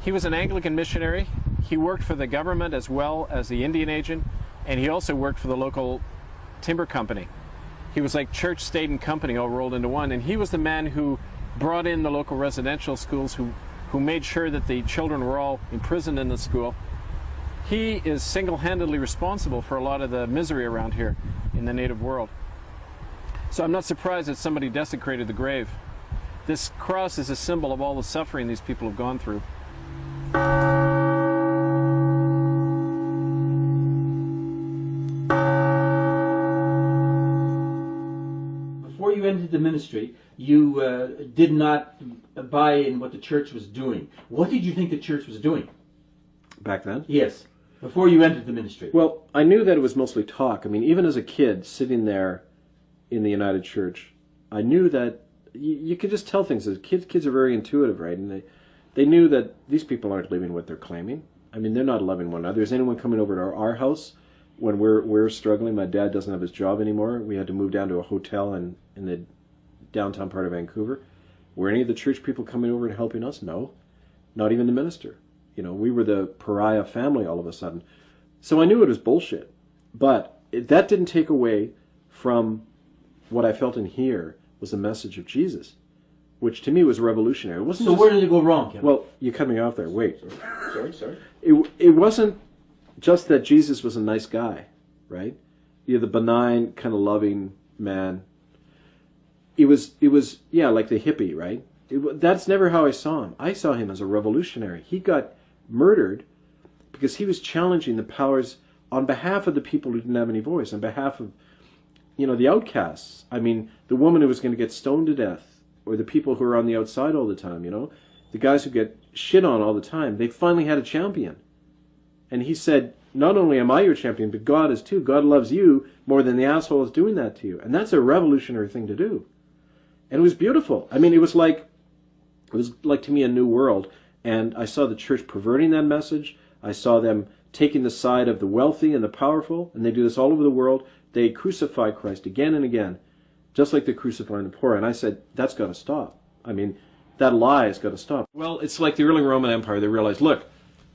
He was an Anglican missionary. He worked for the government as well as the Indian agent, and he also worked for the local timber company. He was like church, state, and company all rolled into one, and he was the man who brought in the local residential schools, who made sure that the children were all imprisoned in the school. He is single-handedly responsible for a lot of the misery around here in the native world. So I'm not surprised that somebody desecrated the grave. This cross is a symbol of all the suffering these people have gone through. Before you entered the ministry, you did not buy in what the church was doing. What did you think the church was doing? Back then? Yes, before you entered the ministry. Well, I knew that it was mostly talk. I mean, even as a kid sitting there in the United Church, I knew that you could just tell things. Kids are very intuitive, right? And they knew that these people aren't living what they're claiming. I mean, they're not loving one another. Is anyone coming over to our house when we're struggling? My dad doesn't have his job anymore. We had to move down to a hotel in the downtown part of Vancouver. Were any of the church people coming over and helping us? No, not even the minister. We were the pariah family all of a sudden. So I knew it was bullshit. But that didn't take away from what I felt in here was the message of Jesus, which to me was revolutionary. It wasn't. So where did it go wrong, Kevin? Well, you cut me off there. Wait. Sorry. It wasn't just that Jesus was a nice guy, right? You're the benign, kind of loving man. It was like the hippie, right? That's never how I saw him. I saw him as a revolutionary. He got murdered because he was challenging the powers on behalf of the people who didn't have any voice, on behalf of, you know, the outcasts. I mean, the woman who was going to get stoned to death, or the people who are on the outside all the time, you know, the guys who get shit on all the time. They finally had a champion. And he said, not only am I your champion, but God is too. God loves you more than the assholes doing that to you. And that's a revolutionary thing to do. And it was beautiful. I mean, it was like to me a new world. And I saw the church perverting that message. I saw them taking the side of the wealthy and the powerful, and they do this all over the world. They crucify Christ again and again, just like they're crucifying the poor. And I said, that's got to stop. I mean, that lie has got to stop. Well, it's like the early Roman Empire. They realized, look,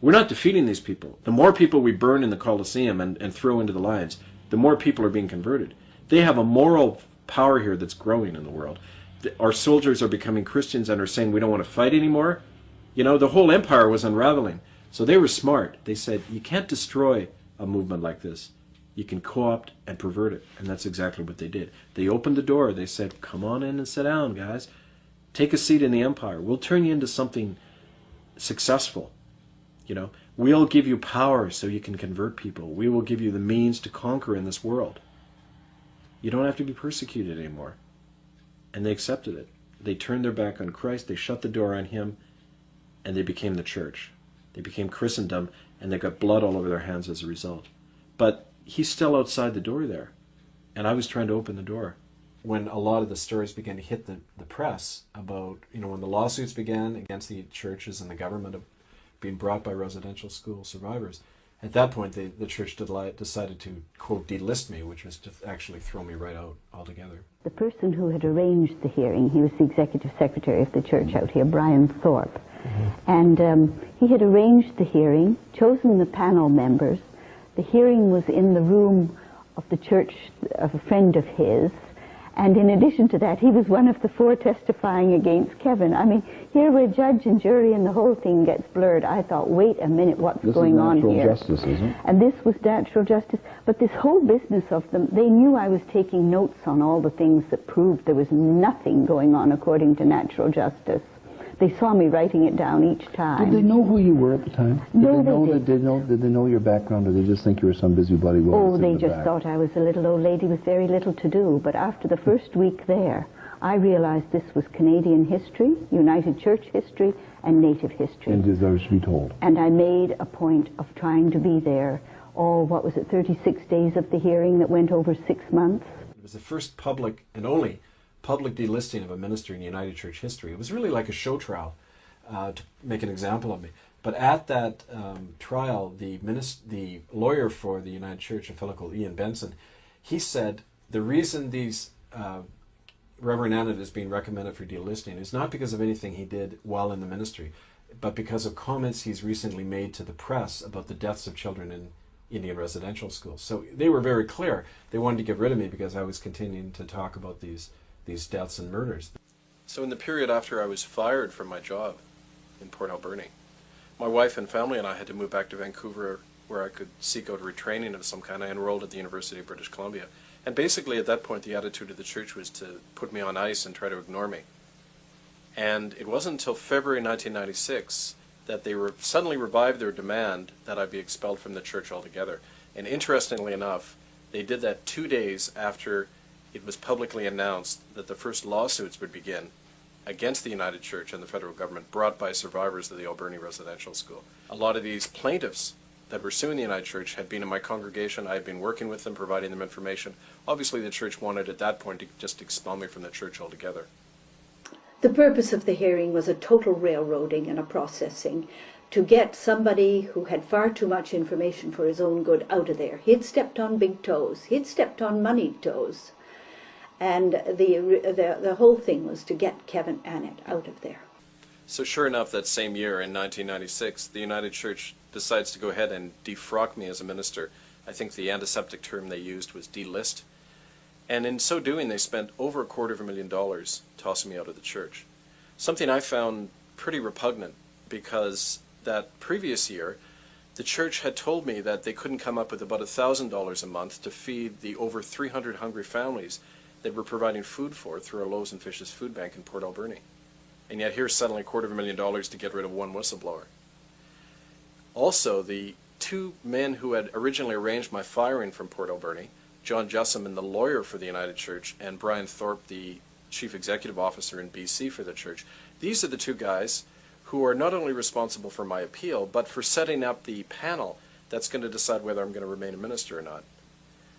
we're not defeating these people. The more people we burn in the Colosseum and throw into the lions, the more people are being converted. They have a moral power here that's growing in the world. Our soldiers are becoming Christians and are saying we don't want to fight anymore. You know, the whole empire was unraveling. So they were smart. They said, you can't destroy a movement like this. You can co-opt and pervert it. And that's exactly what they did. They opened the door. They said, come on in and sit down, guys. Take a seat in the empire. We'll turn you into something successful. You know, we'll give you power so you can convert people. We will give you the means to conquer in this world. You don't have to be persecuted anymore. And they accepted it. They turned their back on Christ. They shut the door on him. And they became the church. They became Christendom. And they got blood all over their hands as a result. But he's still outside the door there. And I was trying to open the door. When a lot of the stories began to hit the press about, you know, when the lawsuits began against the churches and the government of being brought by residential school survivors, at that point the church decided to, quote, delist me, which was to actually throw me right out altogether. The person who had arranged the hearing, he was the executive secretary of the church out here, Brian Thorpe. And he had arranged the hearing, chosen the panel members. The hearing was in the room of the church of a friend of his. And in addition to that, he was one of the 4 testifying against Kevin. I mean, here where judge and jury and the whole thing gets blurred, I thought, wait a minute, what's going on here? This is natural justice, isn't it? And this was natural justice. But this whole business of them, they knew I was taking notes on all the things that proved there was nothing going on according to natural justice. They saw me writing it down each time. Did they know who you were at the time? No, they didn't. Did they know your background, or did they just think you were some busybody woman? Oh, they just thought I was a little old lady with very little to do. But after the first week there, I realized this was Canadian history, United Church history, and Native history. And deserves to be told. And I made a point of trying to be there all, 36 days of the hearing that went over 6 months. It was the first public and only public delisting of a minister in United Church history. It was really like a show trial to make an example of me. But at that trial, the lawyer for the United Church, a fellow called Ian Benson, he said the reason these Reverend Annett is being recommended for delisting is not because of anything he did while in the ministry, but because of comments he's recently made to the press about the deaths of children in Indian residential schools. So they were very clear. They wanted to get rid of me because I was continuing to talk about these deaths and murders. So in the period after I was fired from my job in Port Alberni, my wife and family and I had to move back to Vancouver where I could seek out retraining of some kind. I enrolled at the University of British Columbia. And basically at that point the attitude of the church was to put me on ice and try to ignore me. And it wasn't until February 1996 that they suddenly revived their demand that I be expelled from the church altogether. And interestingly enough, they did that 2 days after it was publicly announced that the first lawsuits would begin against the United Church and the federal government brought by survivors of the Alberni residential school. A lot of these plaintiffs that were suing the United Church had been in my congregation. I had been working with them, providing them information. Obviously the church wanted at that point to just expel me from the church altogether. The purpose of the hearing was a total railroading and a processing to get somebody who had far too much information for his own good out of there. He'd stepped on big toes. He'd stepped on moneyed toes. And the whole thing was to get Kevin Annett out of there. So sure enough, that same year in 1996, the United Church decides to go ahead and defrock me as a minister. I think the antiseptic term they used was delist. And in so doing, they spent over $250,000 tossing me out of the church. Something I found pretty repugnant, because that previous year, the church had told me that they couldn't come up with about $1,000 a month to feed the over 300 hungry families that we're providing food for through our Loaves and Fishes food bank in Port Alberni. And yet here's suddenly $250,000 to get rid of one whistleblower. Also, the two men who had originally arranged my firing from Port Alberni, John Jessamine, the lawyer for the United Church, and Brian Thorpe, the chief executive officer in BC for the church. These are the two guys who are not only responsible for my appeal, but for setting up the panel that's going to decide whether I'm going to remain a minister or not.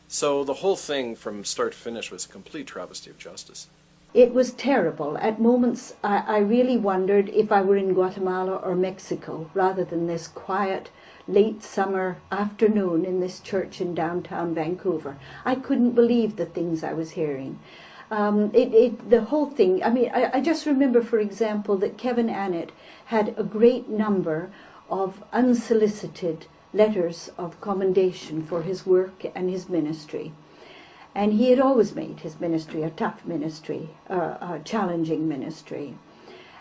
So the whole thing from start to finish was a complete travesty of justice. It was terrible. At moments, I really wondered if I were in Guatemala or Mexico, rather than this quiet, late summer afternoon in this church in downtown Vancouver. I couldn't believe the things I was hearing. The whole thing, I mean, I just remember, for example, that Kevin Annett had a great number of unsolicited letters of commendation for his work and his ministry. And he had always made his ministry a tough ministry, a challenging ministry.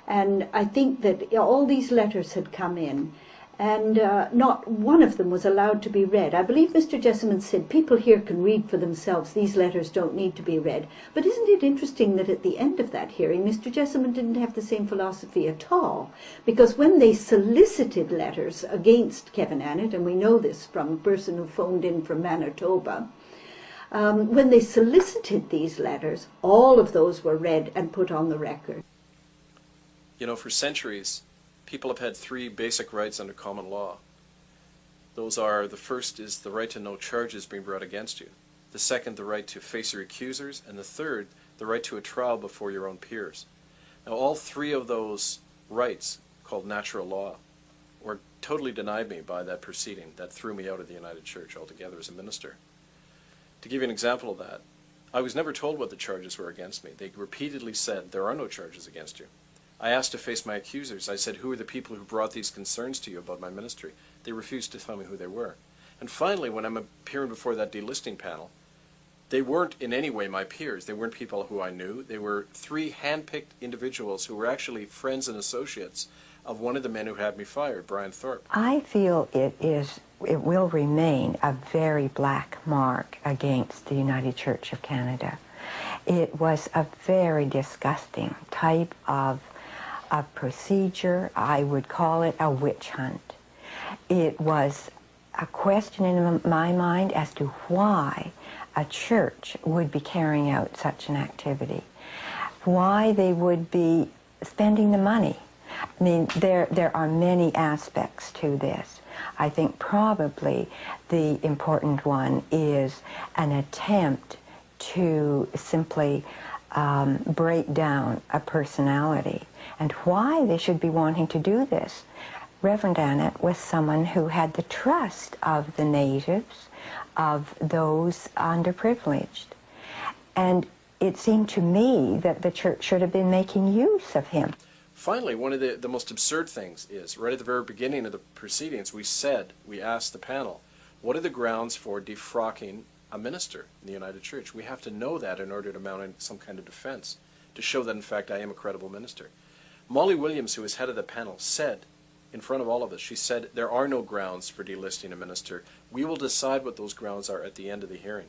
And I think that all these letters had come in, and not one of them was allowed to be read. I believe Mr. Jessamine said, people here can read for themselves, these letters don't need to be read. But isn't it interesting that at the end of that hearing, Mr. Jessamine didn't have the same philosophy at all? Because when they solicited letters against Kevin Annett, and we know this from a person who phoned in from Manitoba, when they solicited these letters, all of those were read and put on the record. You know, for centuries, people have had three basic rights under common law. Those are, the first is the right to no charges being brought against you. The second, the right to face your accusers. And the third, the right to a trial before your own peers. Now, all three of those rights, called natural law, were totally denied me by that proceeding that threw me out of the United Church altogether as a minister. To give you an example of that, I was never told what the charges were against me. They repeatedly said, there are no charges against you. I asked to face my accusers. I said, who are the people who brought these concerns to you about my ministry? They refused to tell me who they were. And finally, when I'm appearing before that delisting panel, they weren't in any way my peers. They weren't people who I knew. They were three hand-picked individuals who were actually friends and associates of one of the men who had me fired, Brian Thorpe. I feel it will remain a very black mark against the United Church of Canada. It was a very disgusting type of procedure. I would call it a witch hunt. It was a question in my mind as to why a church would be carrying out such an activity, why they would be spending the money. I mean, there are many aspects to this. I think probably the important one is an attempt to simply break down a personality, and why they should be wanting to do this. Reverend Annett was someone who had the trust of the natives, of those underprivileged. And it seemed to me that the church should have been making use of him. Finally, one of the most absurd things is, right at the very beginning of the proceedings, we asked the panel, what are the grounds for defrocking a minister in the United Church? We have to know that in order to mount some kind of defense, to show that, in fact, I am a credible minister. Molly Williams, who was head of the panel, said, in front of all of us, she said, there are no grounds for delisting a minister. We will decide what those grounds are at the end of the hearing.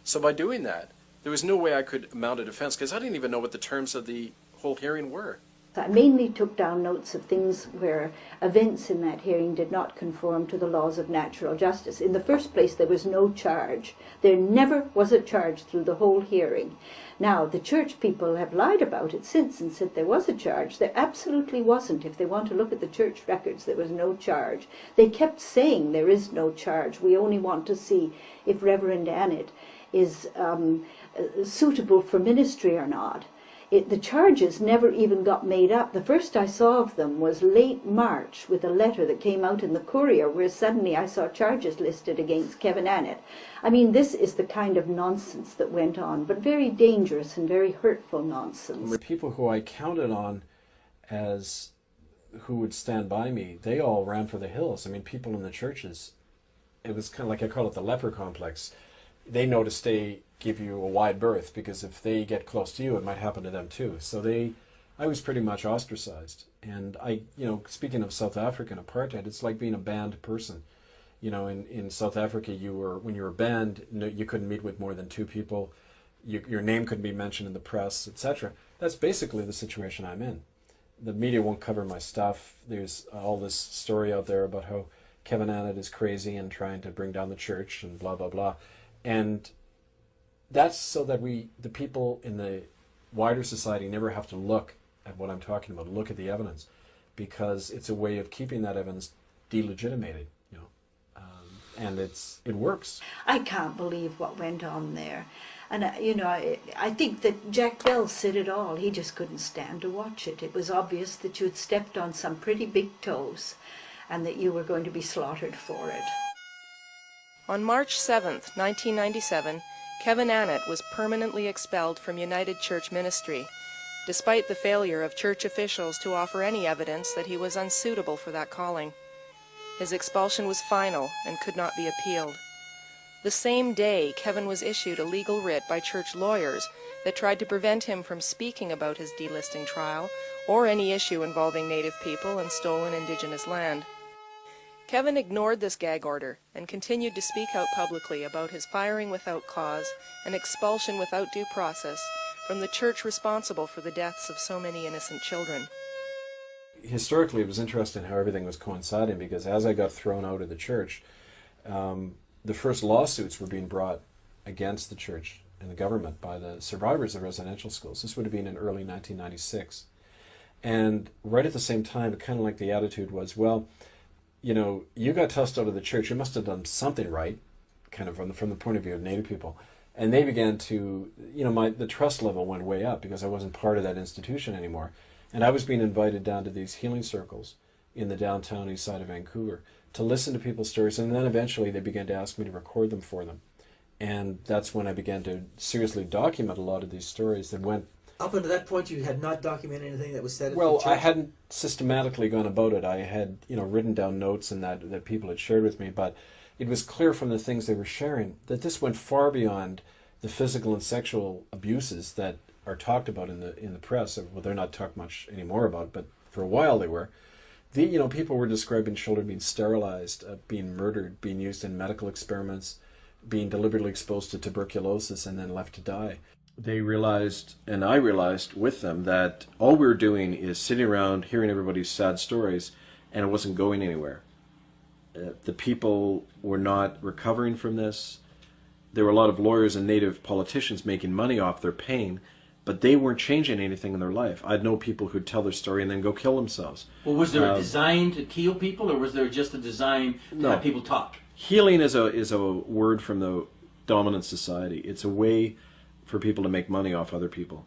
So by doing that, there was no way I could mount a defense, because I didn't even know what the terms of the whole hearing were. I mainly took down notes of things where events in that hearing did not conform to the laws of natural justice. In the first place, there was no charge. There never was a charge through the whole hearing. Now, the church people have lied about it since and said there was a charge. There absolutely wasn't. If they want to look at the church records, there was no charge. They kept saying there is no charge. We only want to see if Reverend Annett is suitable for ministry or not. The charges never even got made up. The first I saw of them was late March with a letter that came out in the Courier where suddenly I saw charges listed against Kevin Annett. I mean, this is the kind of nonsense that went on, but very dangerous and very hurtful nonsense. The people who I counted on as who would stand by me, they all ran for the hills. I mean, people in the churches, it was kind of like, I call it the leper complex. They know to give you a wide berth, because if they get close to you, it might happen to them too. So I was pretty much ostracized. And speaking of South African apartheid, it's like being a banned person. You know, in South Africa, when you were banned, you couldn't meet with more than 2 people. Your name couldn't be mentioned in the press, etc. That's basically the situation I'm in. The media won't cover my stuff. There's all this story out there about how Kevin Annett is crazy and trying to bring down the church and blah, blah, blah. And that's so that the people in the wider society never have to look at what I'm talking about, look at the evidence, because it's a way of keeping that evidence delegitimated, you know, and it works. I can't believe what went on there. And, you know, I think that Jack Bell said it all. He just couldn't stand to watch it. It was obvious that you had stepped on some pretty big toes and that you were going to be slaughtered for it. On March 7th, 1997, Kevin Annett was permanently expelled from United Church Ministry, despite the failure of church officials to offer any evidence that he was unsuitable for that calling. His expulsion was final and could not be appealed. The same day, Kevin was issued a legal writ by church lawyers that tried to prevent him from speaking about his delisting trial or any issue involving Native people and stolen Indigenous land. Kevin ignored this gag order and continued to speak out publicly about his firing without cause and expulsion without due process from the church responsible for the deaths of so many innocent children. Historically, it was interesting how everything was coinciding, because as I got thrown out of the church, the first lawsuits were being brought against the church and the government by the survivors of residential schools. This would have been in early 1996. And right at the same time, kind of like the attitude was, well, you know, you got tossed out of the church, you must have done something right, kind of from the point of view of Native people. And they began to, you know, the trust level went way up because I wasn't part of that institution anymore. And I was being invited down to these healing circles in the downtown east side of Vancouver to listen to people's stories, and then eventually they began to ask me to record them for them. And that's when I began to seriously document a lot of these stories that went... Up until that point, you had not documented anything that was said at Well, the church? I hadn't systematically gone about it. I had, you know, written down notes and that people had shared with me, but it was clear from the things they were sharing that this went far beyond the physical and sexual abuses that are talked about in the press. Well, they're not talked much anymore about, but for a while they were. You know, people were describing children being sterilized, being murdered, being used in medical experiments, being deliberately exposed to tuberculosis and then left to die. They realized, and I realized with them, that all we were doing is sitting around hearing everybody's sad stories, and it wasn't going anywhere. The people were not recovering from this. There were a lot of lawyers and Native politicians making money off their pain, but they weren't changing anything in their life. I'd know people who'd tell their story and then go kill themselves. Well, was there a design to heal people, or was there just a design to have people talk? Healing is a word from the dominant society. It's a way for people to make money off other people.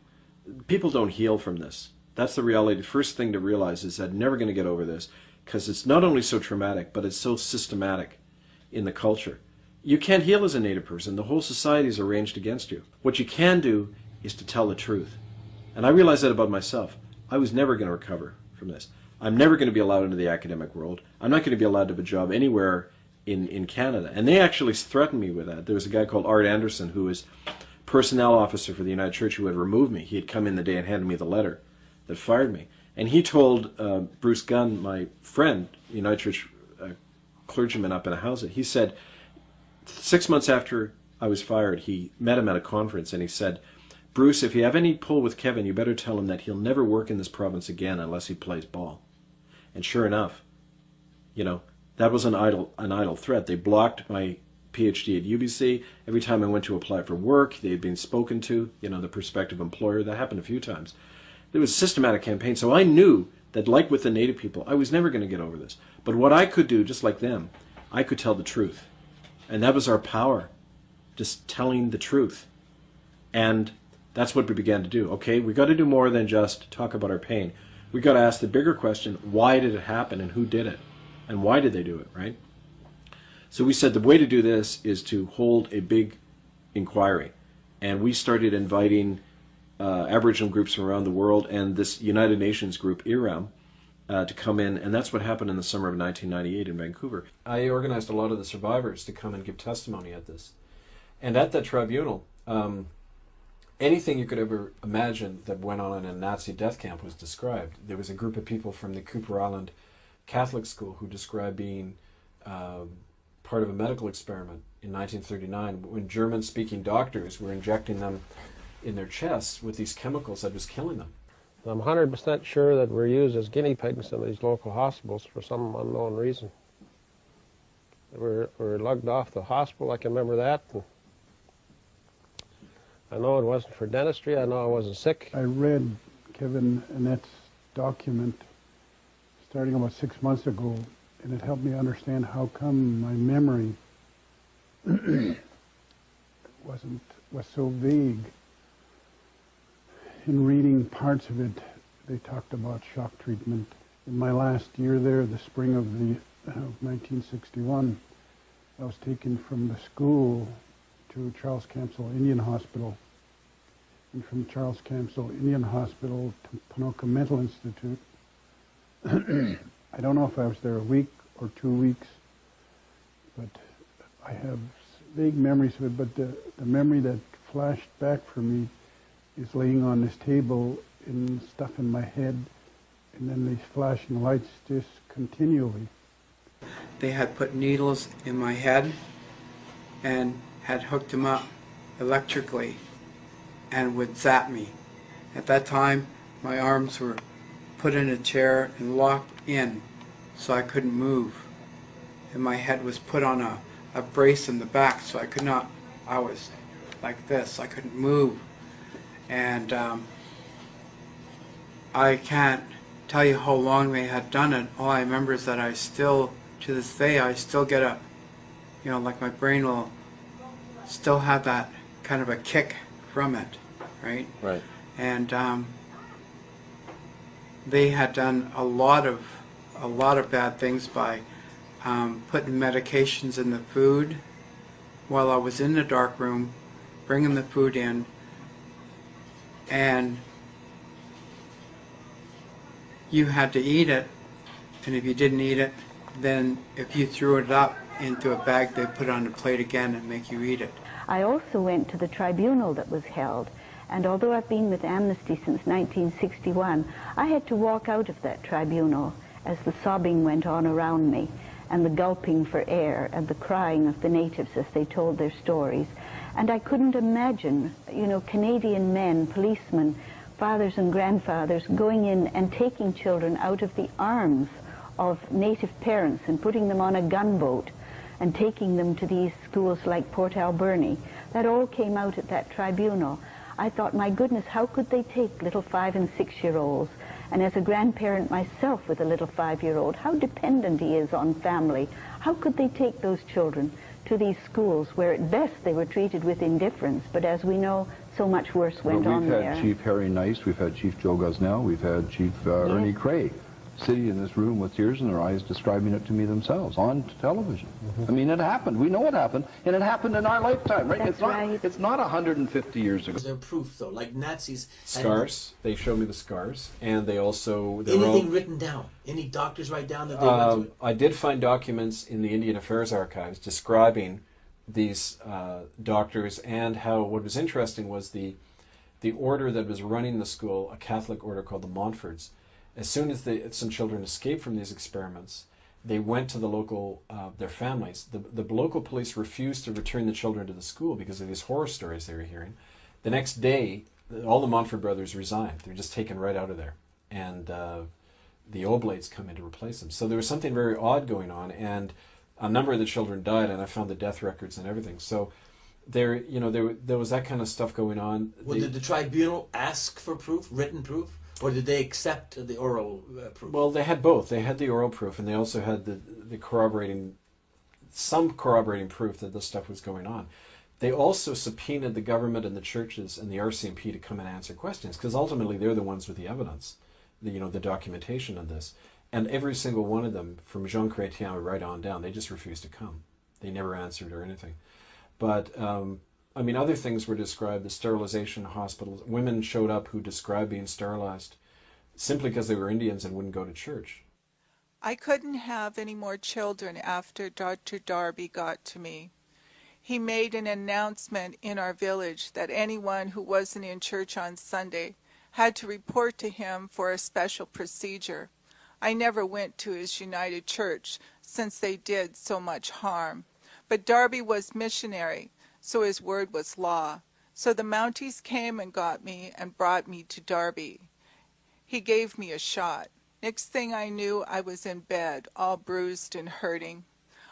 People don't heal from this. That's the reality. The first thing to realize is that never going to get over this, because it's not only so traumatic, but it's so systematic in the culture. You can't heal as a Native person. The whole society is arranged against you. What you can do is to tell the truth. And I realized that about myself. I was never going to recover from this. I'm never going to be allowed into the academic world. I'm not going to be allowed to have a job anywhere in Canada. And they actually threatened me with that. There was a guy called Art Anderson who was personnel officer for the United Church who had removed me. He had come in the day and handed me the letter that fired me. And he told Bruce Gunn, my friend, United Church clergyman up in a house, he said, 6 months after I was fired, he met him at a conference and he said, Bruce, if you have any pull with Kevin, you better tell him that he'll never work in this province again unless he plays ball. And sure enough, you know, that was an idle threat. They blocked my PhD at UBC. Every time I went to apply for work, they had been spoken to, you know, the prospective employer. That happened a few times. There was a systematic campaign. So I knew that, like with the Native people, I was never going to get over this. But what I could do, just like them, I could tell the truth. And that was our power, just telling the truth. And that's what we began to do. Okay, we got to do more than just talk about our pain. We got to ask the bigger question, why did it happen and who did it? And why did they do it, right? So we said the way to do this is to hold a big inquiry. And we started inviting Aboriginal groups from around the world and this United Nations group, IRAM, to come in. And that's what happened in the summer of 1998 in Vancouver. I organized a lot of the survivors to come and give testimony at this. And at that tribunal, anything you could ever imagine that went on in a Nazi death camp was described. There was a group of people from the Cooper Island Catholic school who described being part of a medical experiment in 1939 when German-speaking doctors were injecting them in their chests with these chemicals that was killing them. I'm 100% sure that we're used as guinea pigs in these local hospitals for some unknown reason. were lugged off to the hospital. I can remember that. And I know it wasn't for dentistry. I know I wasn't sick. I read Kevin Annett's document starting about 6 months ago, and it helped me understand how come my memory was so vague. In reading parts of it, they talked about shock treatment. In my last year there, the spring of 1961, I was taken from the school to Charles Camsell Indian Hospital, and from Charles Camsell Indian Hospital to Ponoka Mental Institute. I don't know if I was there a week or 2 weeks, but I have vague memories of it, but the memory that flashed back for me is laying on this table and stuff in my head, and then these flashing lights just continually. They had put needles in my head and had hooked them up electrically and would zap me. At that time, my arms were put in a chair and locked in so I couldn't move. And my head was put on a brace in the back so I could not, I was like this, I couldn't move. And I can't tell you how long they had done it. All I remember is that I still, to this day, I still get a, you know, like my brain will still have that kind of a kick from it, right? Right. And they had done a lot of bad things by putting medications in the food while I was in the dark room, bringing the food in, and you had to eat it, and if you didn't eat it, then if you threw it up into a bag, they'd put it on the plate again and make you eat it. I also went to the tribunal that was held, and although I've been with Amnesty since 1961, I had to walk out of that tribunal as the sobbing went on around me, and the gulping for air, and the crying of the natives as they told their stories. And I couldn't imagine, you know, Canadian men, policemen, fathers and grandfathers going in and taking children out of the arms of native parents and putting them on a gunboat and taking them to these schools like Port Alberni. That all came out at that tribunal. I thought, my goodness, how could they take little 5- and 6-year-olds? And as a grandparent myself with a little 5-year-old, how dependent he is on family. How could they take those children to these schools where at best they were treated with indifference, but as we know, so much worse went on there. We've had Chief Harry Nice, we've had Chief Joe Gosnell, we've had Chief Ernie Cray sitting in this room with tears in their eyes describing it to me themselves on television. I mean, it happened. We know it happened, and it happened in our lifetime, right? It's not 150 years ago. Was there proof, though? Like Nazis... Scars. They showed me the scars, and they also... Anything written down? Any doctors write down that they went through it? I did find documents in the Indian Affairs Archives describing these doctors, and how what was interesting was the order that was running the school, a Catholic order called the Montforts. As soon as some children escaped from these experiments, they went to the local, their families. The local police refused to return the children to the school because of these horror stories they were hearing. The next day, all the Montfort brothers resigned. They were just taken right out of there. And the Oblates come in to replace them. So there was something very odd going on, and a number of the children died, and I found the death records and everything. So there was that kind of stuff going on. Well, did the tribunal ask for proof, written proof? Or did they accept the oral proof? Well, they had both. They had the oral proof, and they also had some corroborating proof that this stuff was going on. They also subpoenaed the government and the churches and the RCMP to come and answer questions, because ultimately they're the ones with the evidence, the documentation of this. And every single one of them, from Jean Chrétien right on down, they just refused to come. They never answered or anything. But I mean, other things were described, the sterilization hospitals. Women showed up who described being sterilized simply because they were Indians and wouldn't go to church. I couldn't have any more children after Dr. Darby got to me. He made an announcement in our village that anyone who wasn't in church on Sunday had to report to him for a special procedure. I never went to his United Church since they did so much harm. But Darby was missionary, so his word was law. So the Mounties came and got me and brought me to Darby. He gave me a shot. Next thing I knew, I was in bed, all bruised and hurting.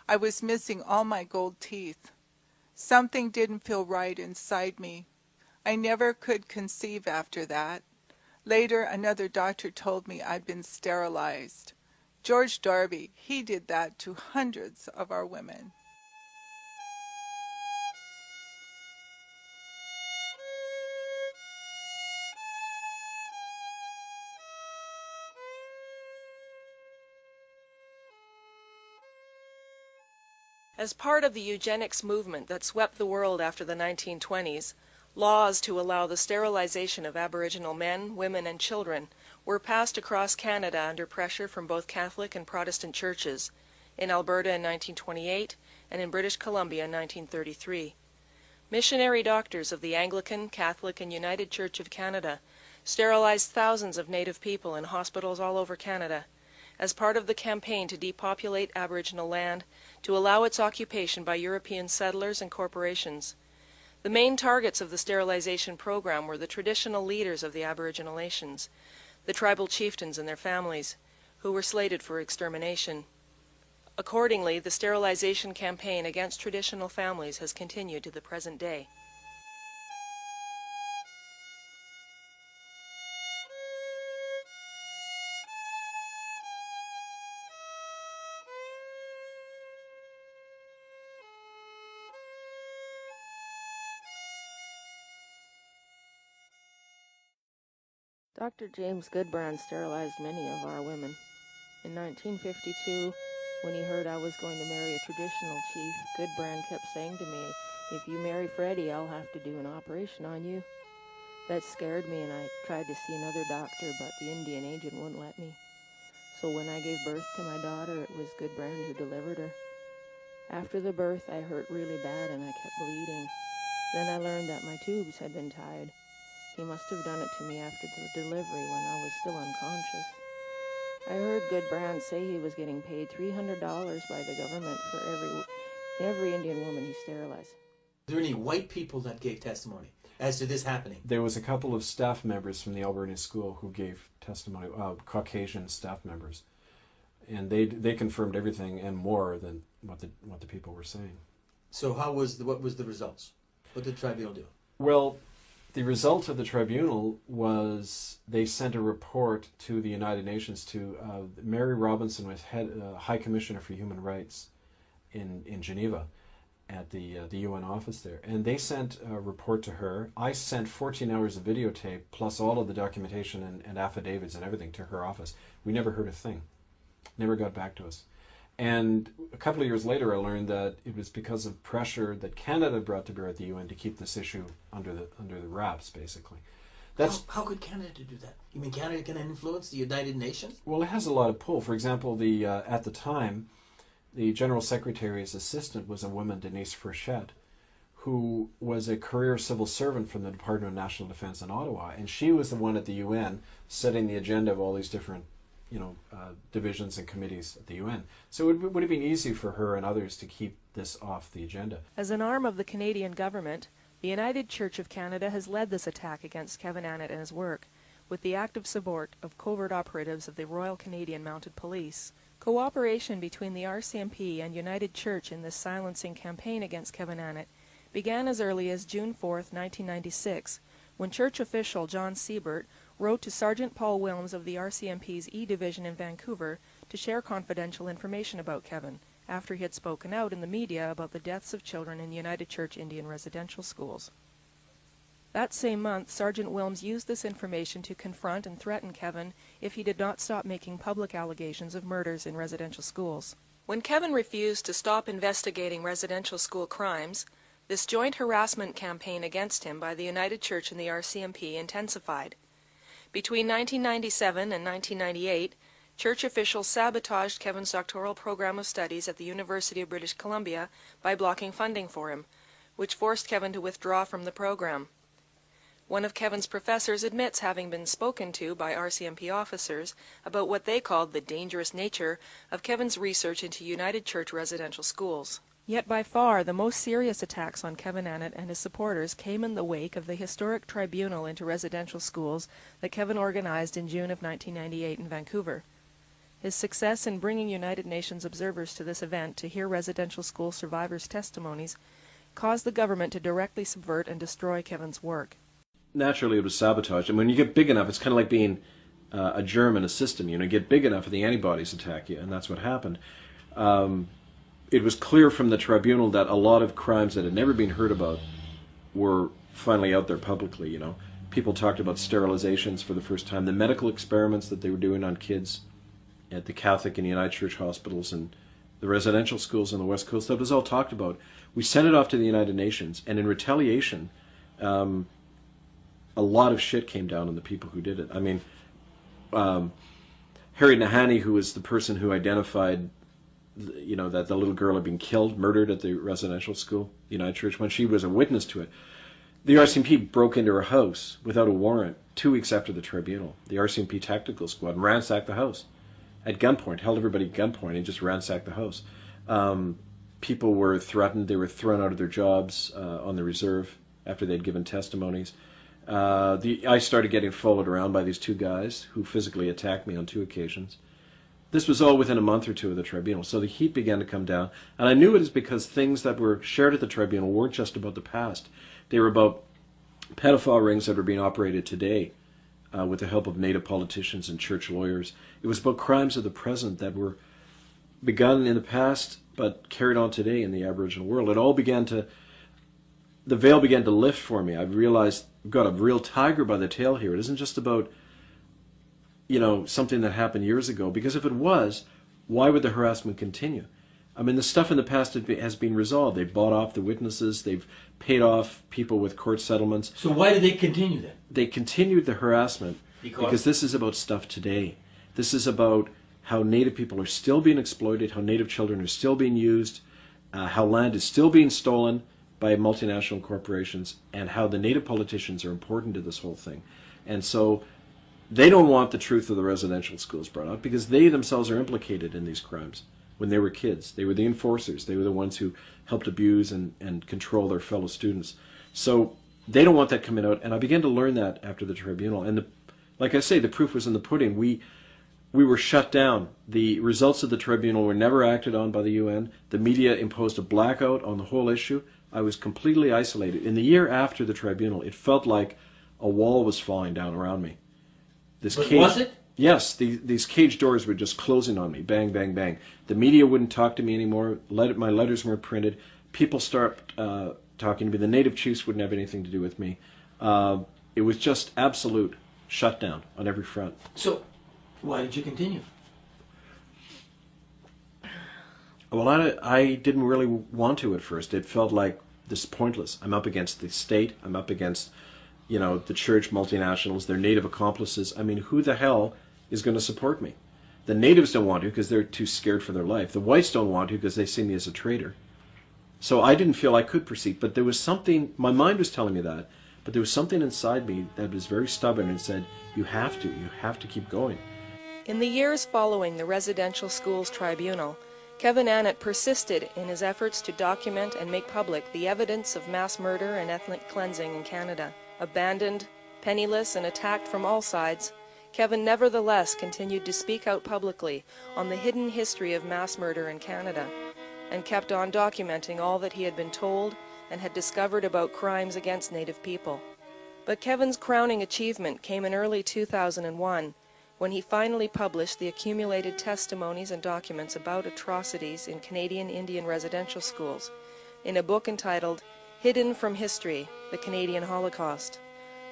I was missing all my gold teeth. Something didn't feel right inside me. I never could conceive after that. Later, another doctor told me I'd been sterilized. George Darby, he did that to hundreds of our women. As part of the eugenics movement that swept the world after the 1920s, laws to allow the sterilization of Aboriginal men, women, and children were passed across Canada under pressure from both Catholic and Protestant churches, in Alberta in 1928 and in British Columbia in 1933. Missionary doctors of the Anglican, Catholic, and United Church of Canada sterilized thousands of Native people in hospitals all over Canada, as part of the campaign to depopulate Aboriginal land to allow its occupation by European settlers and corporations. The main targets of the sterilization program were the traditional leaders of the Aboriginal nations, the tribal chieftains and their families, who were slated for extermination. Accordingly, the sterilization campaign against traditional families has continued to the present day. Dr. James Goodbrand sterilized many of our women. In 1952, when he heard I was going to marry a traditional chief, Goodbrand kept saying to me, "If you marry Freddie, I'll have to do an operation on you." That scared me, and I tried to see another doctor, but the Indian agent wouldn't let me. So when I gave birth to my daughter, it was Goodbrand who delivered her. After the birth, I hurt really bad and I kept bleeding. Then I learned that my tubes had been tied. He must have done it to me after the delivery when I was still unconscious. I heard Goodbrand say he was getting paid $300 by the government for every Indian woman he sterilized. Were there any white people that gave testimony as to this happening? There was a couple of staff members from the Alberta school who gave testimony, Caucasian staff members, and they confirmed everything and more than what the people were saying. So what was the results? What did the tribunal do? Well, the result of the tribunal was they sent a report to the United Nations to Mary Robinson was High Commissioner for Human Rights in Geneva at the UN office there, and they sent a report to her. I sent 14 hours of videotape plus all of the documentation and affidavits and everything to her office. We never heard a thing, never got back to us. And a couple of years later, I learned that it was because of pressure that Canada brought to bear at the UN to keep this issue under the wraps, basically. How could Canada do that? You mean Canada can influence the United Nations? Well, it has a lot of pull. For example, at the time, the General Secretary's assistant was a woman, Denise Frechette, who was a career civil servant from the Department of National Defense in Ottawa, and she was the one at the UN setting the agenda of all these different divisions and committees at the UN. So it would have been easy for her and others to keep this off the agenda. As an arm of the Canadian government, the United Church of Canada has led this attack against Kevin Annett and his work, with the active support of covert operatives of the Royal Canadian Mounted Police. Cooperation between the RCMP and United Church in this silencing campaign against Kevin Annett began as early as June 4, 1996, when church official John Siebert wrote to Sergeant Paul Wilms of the RCMP's E Division in Vancouver to share confidential information about Kevin, after he had spoken out in the media about the deaths of children in United Church Indian residential schools. That same month, Sergeant Wilms used this information to confront and threaten Kevin if he did not stop making public allegations of murders in residential schools. When Kevin refused to stop investigating residential school crimes, this joint harassment campaign against him by the United Church and the RCMP intensified. Between 1997 and 1998, church officials sabotaged Kevin's doctoral program of studies at the University of British Columbia by blocking funding for him, which forced Kevin to withdraw from the program. One of Kevin's professors admits having been spoken to by RCMP officers about what they called the dangerous nature of Kevin's research into United Church residential schools. Yet by far the most serious attacks on Kevin Annett and his supporters came in the wake of the historic Tribunal into residential schools that Kevin organized in June of 1998 in Vancouver. His success in bringing United Nations observers to this event to hear residential school survivors' testimonies caused the government to directly subvert and destroy Kevin's work. Naturally, it was sabotaged. And when you get big enough, it's kind of like being a germ in a system. You know, you get big enough and the antibodies attack you, and that's what happened. It was clear from the tribunal that a lot of crimes that had never been heard about were finally out there publicly, you know. People talked about sterilizations for the first time, the medical experiments that they were doing on kids at the Catholic and United Church hospitals and the residential schools on the West Coast. That was all talked about. We sent it off to the United Nations, and in retaliation, a lot of shit came down on the people who did it. I mean, Harry Nahanni, who was the person who identified, you know, that the little girl had been killed, murdered at the residential school, the United Church, when she was a witness to it. The RCMP broke into her house without a warrant 2 weeks after the tribunal. The RCMP tactical squad and ransacked the house at gunpoint, held everybody at gunpoint and just ransacked the house. People were threatened. They were thrown out of their jobs on the reserve after they'd given testimonies. I started getting followed around by these two guys who physically attacked me on 2 occasions. This was all within a month or two of the tribunal, so the heat began to come down. And I knew it is because things that were shared at the tribunal weren't just about the past. They were about pedophile rings that were being operated today with the help of Native politicians and church lawyers. It was about crimes of the present that were begun in the past but carried on today in the Aboriginal world. It all began to, the veil began to lift for me. I realized we've got a real tiger by the tail here. It isn't just about, you know, something that happened years ago, because if it was, why would the harassment continue? I mean, the stuff in the past has been resolved. They've bought off the witnesses. They've paid off people with court settlements. So why did they continue then? They continued the harassment because this is about stuff today. This is about how Native people are still being exploited, how Native children are still being used, how land is still being stolen by multinational corporations, and how the Native politicians are important to this whole thing. And so they don't want the truth of the residential schools brought out because they themselves are implicated in these crimes. When they were kids, they were the enforcers. They were the ones who helped abuse and control their fellow students. So they don't want that coming out, and I began to learn that after the tribunal. And like I say, the proof was in the pudding. We were shut down. The results of the tribunal were never acted on by the UN. The media imposed a blackout on the whole issue. I was completely isolated. In the year after the tribunal, it felt like a wall was falling down around me. But was it? Yes, these cage doors were just closing on me, bang, bang, bang. The media wouldn't talk to me anymore. My letters weren't printed. People stopped talking to me. The Native chiefs wouldn't have anything to do with me. It was just absolute shutdown on every front. So, why did you continue? Well, I didn't really want to at first. It felt like this is pointless. I'm up against the state. I'm up against, you know, the church, multinationals, their Native accomplices. I mean, who the hell is going to support me? The Natives don't want to because they're too scared for their life. The whites don't want to because they see me as a traitor. So I didn't feel I could proceed, but there was something, my mind was telling me that, but there was something inside me that was very stubborn and said, you have to keep going. In the years following the Residential Schools Tribunal, Kevin Annett persisted in his efforts to document and make public the evidence of mass murder and ethnic cleansing in Canada. Abandoned, penniless, and attacked from all sides, Kevin nevertheless continued to speak out publicly on the hidden history of mass murder in Canada, and kept on documenting all that he had been told and had discovered about crimes against Native people. But Kevin's crowning achievement came in early 2001, when he finally published the accumulated testimonies and documents about atrocities in Canadian Indian residential schools, in a book entitled Hidden from History, The Canadian Holocaust.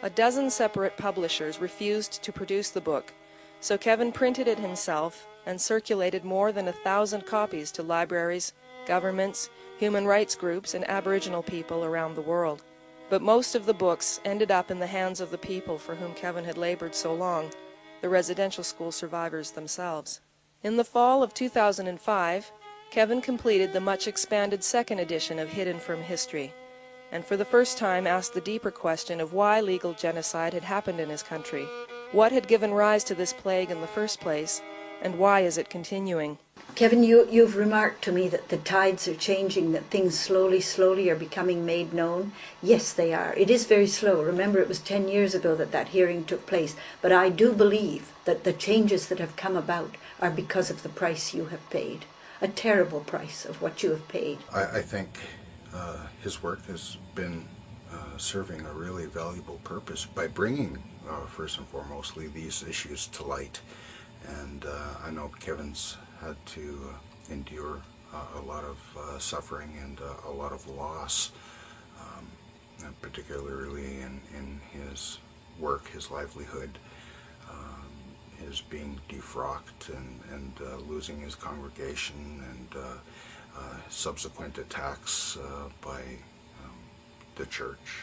A dozen separate publishers refused to produce the book, so Kevin printed it himself and circulated more than 1,000 copies to libraries, governments, human rights groups, and Aboriginal people around the world. But most of the books ended up in the hands of the people for whom Kevin had labored so long, the residential school survivors themselves. In the fall of 2005, Kevin completed the much expanded second edition of Hidden from History, and for the first time asked the deeper question of why legal genocide had happened in his country, what had given rise to this plague in the first place, and why is it continuing? Kevin, you've remarked to me that the tides are changing, that things slowly are becoming made known. Yes, they are. It is very slow. Remember, it was 10 years ago that hearing took place. But I do believe that the changes that have come about are because of the price you have paid, a terrible price of what you have paid. I think his work has been serving a really valuable purpose by bringing, first and foremostly, these issues to light. And I know Kevin's had to endure a lot of suffering and a lot of loss, and particularly in his work, his livelihood, his being defrocked and losing his congregation, and subsequent attacks by the church,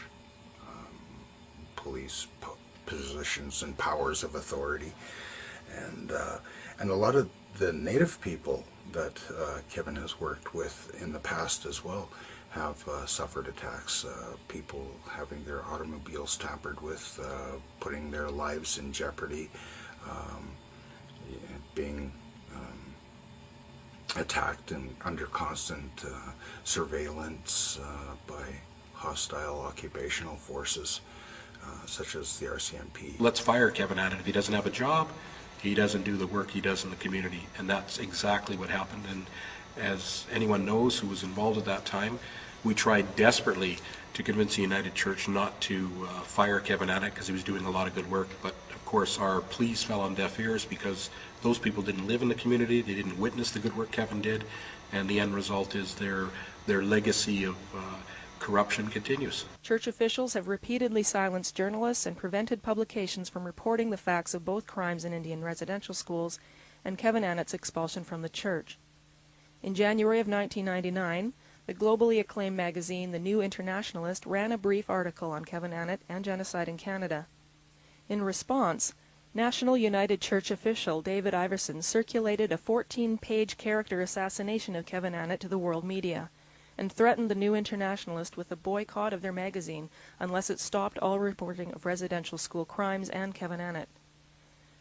police positions and powers of authority, and a lot of the native people that Kevin has worked with in the past as well have suffered attacks, people having their automobiles tampered with, putting their lives in jeopardy, being attacked and under constant surveillance by hostile occupational forces such as the RCMP. Let's fire Kevin Annett. If he doesn't have a job, he doesn't do the work he does in the community, and that's exactly what happened. And as anyone knows who was involved at that time, we tried desperately to convince the United Church not to fire Kevin Annett because he was doing a lot of good work. But of course our pleas fell on deaf ears because those people didn't live in the community, they didn't witness the good work Kevin did, and the end result is their legacy of corruption continues. Church officials have repeatedly silenced journalists and prevented publications from reporting the facts of both crimes in Indian residential schools and Kevin Annett's expulsion from the church. In January of 1999, the globally acclaimed magazine The New Internationalist ran a brief article on Kevin Annett and genocide in Canada. In response, National United Church official David Iverson circulated a 14-page character assassination of Kevin Annett to the world media, and threatened the New Internationalist with a boycott of their magazine unless it stopped all reporting of residential school crimes and Kevin Annett.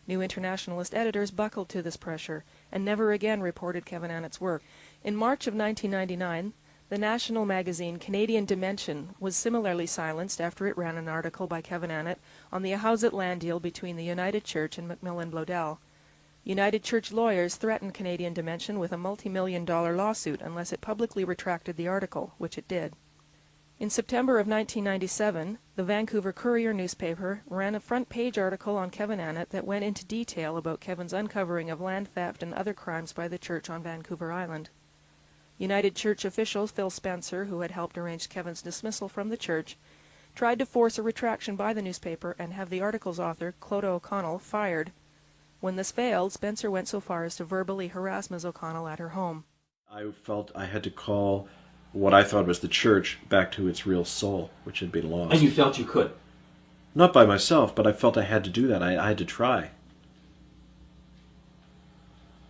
New Internationalist editors buckled to this pressure and never again reported Kevin Annett's work. In March of 1999, the national magazine Canadian Dimension was similarly silenced after it ran an article by Kevin Annett on the Ahousaht land deal between the United Church and Macmillan Bloedel. United Church lawyers threatened Canadian Dimension with a multi-million-dollar lawsuit unless it publicly retracted the article, which it did. In September of 1997, the Vancouver Courier newspaper ran a front-page article on Kevin Annett that went into detail about Kevin's uncovering of land theft and other crimes by the church on Vancouver Island. United Church official Phil Spencer, who had helped arrange Kevin's dismissal from the church, tried to force a retraction by the newspaper and have the article's author, Clodagh O'Connell, fired. When this failed, Spencer went so far as to verbally harass Ms. O'Connell at her home. I felt I had to call what I thought was the church back to its real soul, which had been lost. And you felt you could? Not by myself, but I felt I had to do that. I had to try.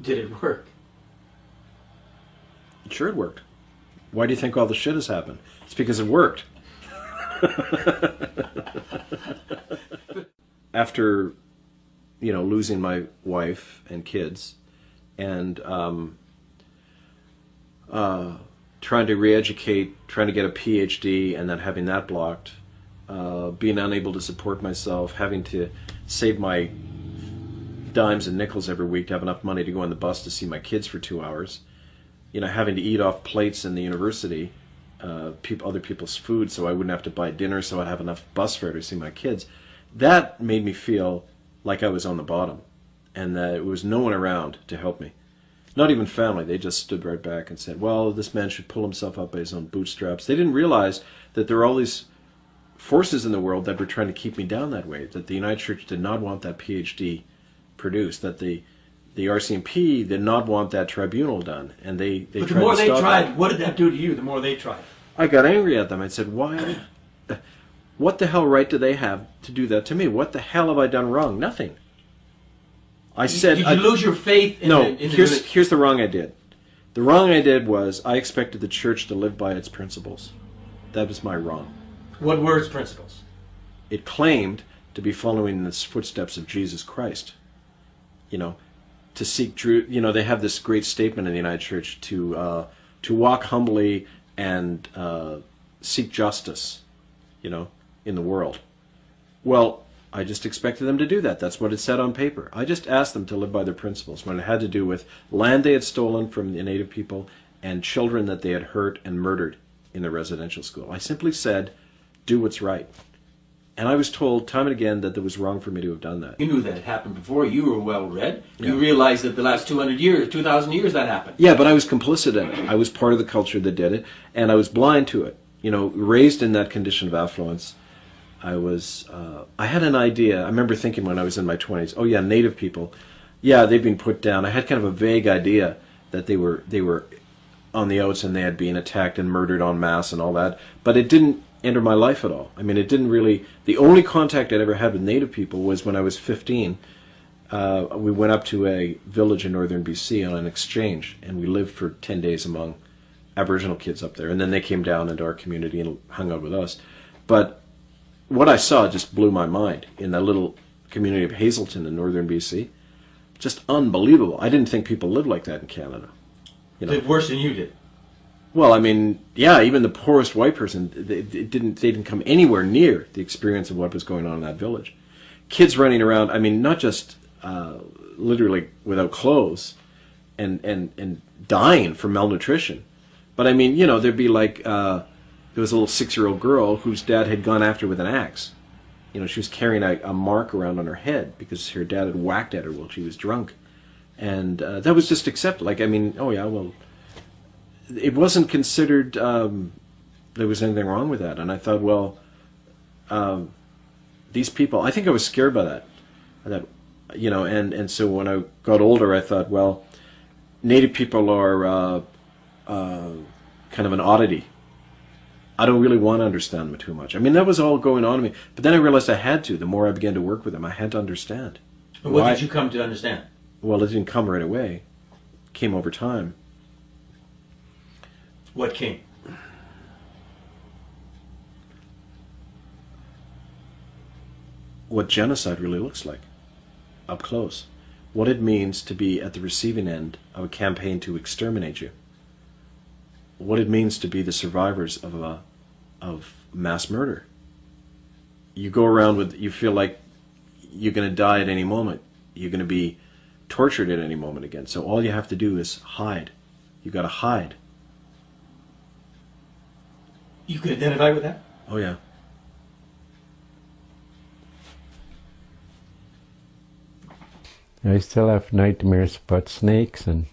Did it work? Sure it worked. Why do you think all the shit has happened? It's because it worked. After, losing my wife and kids and trying to re-educate, trying to get a PhD and then having that blocked, being unable to support myself, having to save my dimes and nickels every week to have enough money to go on the bus to see my kids for 2 hours, having to eat off plates in the university, other people's food, so I wouldn't have to buy dinner, so I'd have enough bus fare to see my kids. That made me feel like I was on the bottom, and that there was no one around to help me. Not even family. They just stood right back and said, well, this man should pull himself up by his own bootstraps. They didn't realize that there were all these forces in the world that were trying to keep me down that way, that the United Church did not want that PhD produced, that the RCMP did not want that tribunal done, and they but the tried more to they stop tried, it. what did that do to you? The more they tried. I got angry at them. I said, why? What the hell right do they have to do that to me? What the hell have I done wrong? Nothing. I said... Did you lose your faith in No, the here's the wrong I did. The wrong I did was I expected the church to live by its principles. That was my wrong. What were its principles? It claimed to be following in the footsteps of Jesus Christ. To seek truth. They have this great statement in the United Church to walk humbly and seek justice, in the world. Well, I just expected them to do that. That's what it said on paper. I just asked them to live by their principles when it had to do with land they had stolen from the native people and children that they had hurt and murdered in the residential school. I simply said, do what's right. And I was told time and again that it was wrong for me to have done that. You knew that it happened before. You were well read. You realized that the last 200 years, 2,000 years that happened. Yeah, but I was complicit in it. I was part of the culture that did it, and I was blind to it. You know, raised in that condition of affluence, I had an idea. I remember thinking when I was in my 20s, oh yeah, native people, yeah, they've been put down. I had kind of a vague idea that they were on the outs and they had been attacked and murdered en masse and all that, but it didn't enter my life at all. I mean, it didn't really, the only contact I'd ever had with native people was when I was 15. We went up to a village in northern BC on an exchange, and we lived for 10 days among Aboriginal kids up there, and then they came down into our community and hung out with us. But what I saw just blew my mind in that little community of Hazelton in northern BC. Just unbelievable. I didn't think people lived like that in Canada. You know, Lived worse than you did. Well, I mean, yeah, even the poorest white person, they didn't come anywhere near the experience of what was going on in that village. Kids running around, I mean, not just literally without clothes and dying from malnutrition, but I mean, you know, there'd be like, there was a little 6-year-old girl whose dad had gone after with an axe. You know, she was carrying a mark around on her head because her dad had whacked at her while she was drunk. And that was just accepted. Like, I mean, oh yeah, well, it wasn't considered there was anything wrong with that. And I thought, well, these people, I think I was scared by that. You know, and so when I got older, I thought, well, Native people are kind of an oddity. I don't really want to understand them too much. I mean, that was all going on in me. But then I realized I had to. The more I began to work with them, I had to understand. And what did you come to understand? Well, it didn't come right away. It came over time. What came? What genocide really looks like, up close. What it means to be at the receiving end of a campaign to exterminate you. What it means to be the survivors of mass murder. You go around with, you feel like you're going to die at any moment. You're going to be tortured at any moment again. So all you have to do is hide. You got to hide. You could identify with that? Oh yeah. I still have nightmares about snakes and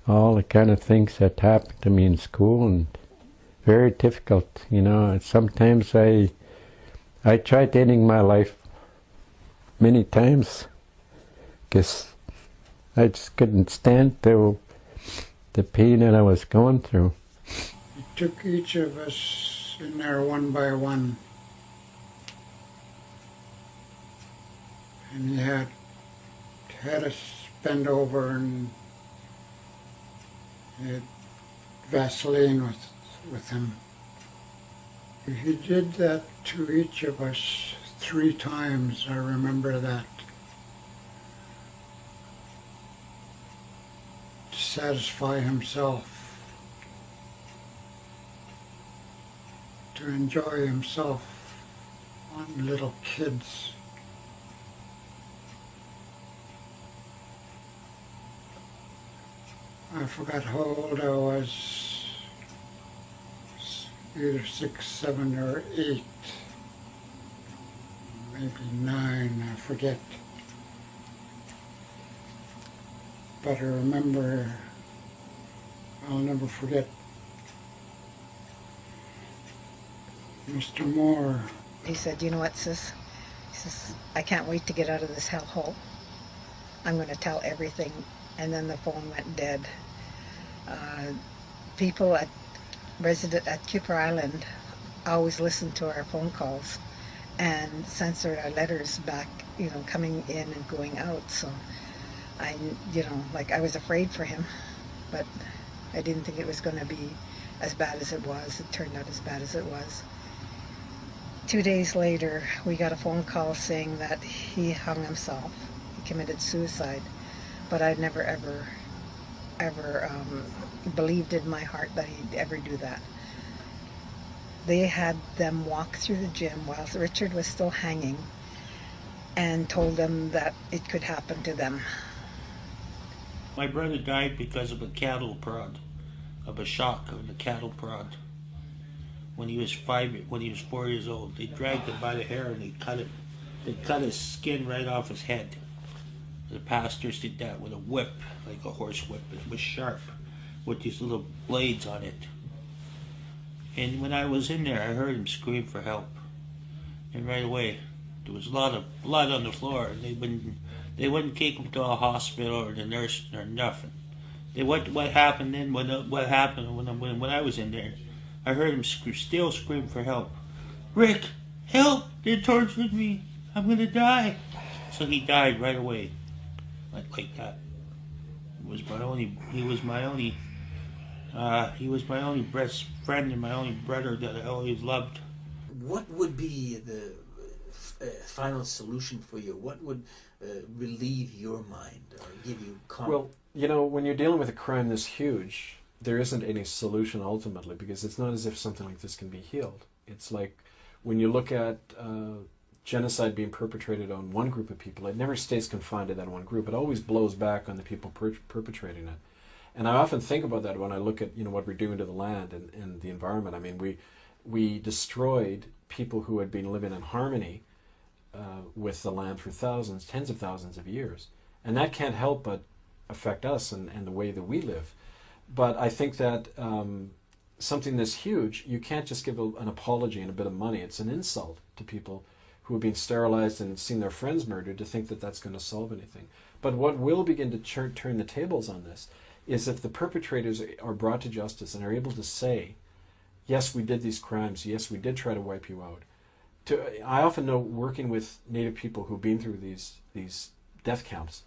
all the kind of things that happened to me in school, and very difficult, you know. Sometimes I tried ending my life many times because I just couldn't stand the pain that I was going through. He took each of us in there one by one, and he had us bend over, and he had Vaseline with him. He did that to each of us 3 times, I remember that. To satisfy himself, to enjoy himself on little kids. I forgot how old I was, either 6, 7, or 8, maybe 9, I forget. But I remember, I'll never forget, Mr. Moore. He said, you know what, sis? He says, I can't wait to get out of this hellhole. I'm going to tell everything. And then the phone went dead. People at Cooper Island always listened to our phone calls and censored our letters back, you know, coming in and going out. So I, you know, like I was afraid for him, but I didn't think it was going to be as bad as it was. It turned out as bad as it was. 2 days later, we got a phone call saying that he hung himself. He committed suicide. But I'd never, ever believed in my heart that he'd ever do that. They had them walk through the gym while Richard was still hanging, and told them that it could happen to them. My brother died because of a cattle prod, of a shock of the cattle prod. When he was 4 years old, they dragged him by the hair and they cut his skin right off his head. The pastors did that with a whip, like a horse whip. It was sharp, with these little blades on it. And when I was in there, I heard him scream for help. And right away, there was a lot of blood on the floor, and they wouldn't take him to a hospital or the nurse or nothing. What happened then? What happened when I was in there? I heard him still scream for help. Rick, help! They tortured me. I'm gonna die. So he died right away, like that. He was my only best friend and my only brother that I always loved. What would be the final solution for you? What would relieve your mind or give you calm? Well, you know, when you're dealing with a crime this huge, there isn't any solution ultimately, because it's not as if something like this can be healed. It's like when you look at genocide being perpetrated on one group of people, it never stays confined to that one group. It always blows back on the people perpetrating it. And I often think about that when I look at, you know, what we're doing to the land and the environment. I mean, we destroyed people who had been living in harmony with the land for thousands, tens of thousands of years. And that can't help but affect us and the way that we live. But I think that something this huge, you can't just give an apology and a bit of money. It's an insult to people who have been sterilized and seen their friends murdered to think that that's going to solve anything. But what will begin to turn the tables on this is if the perpetrators are brought to justice and are able to say, yes, we did these crimes, yes, we did try to wipe you out. I often know, working with Native people who've been through these death camps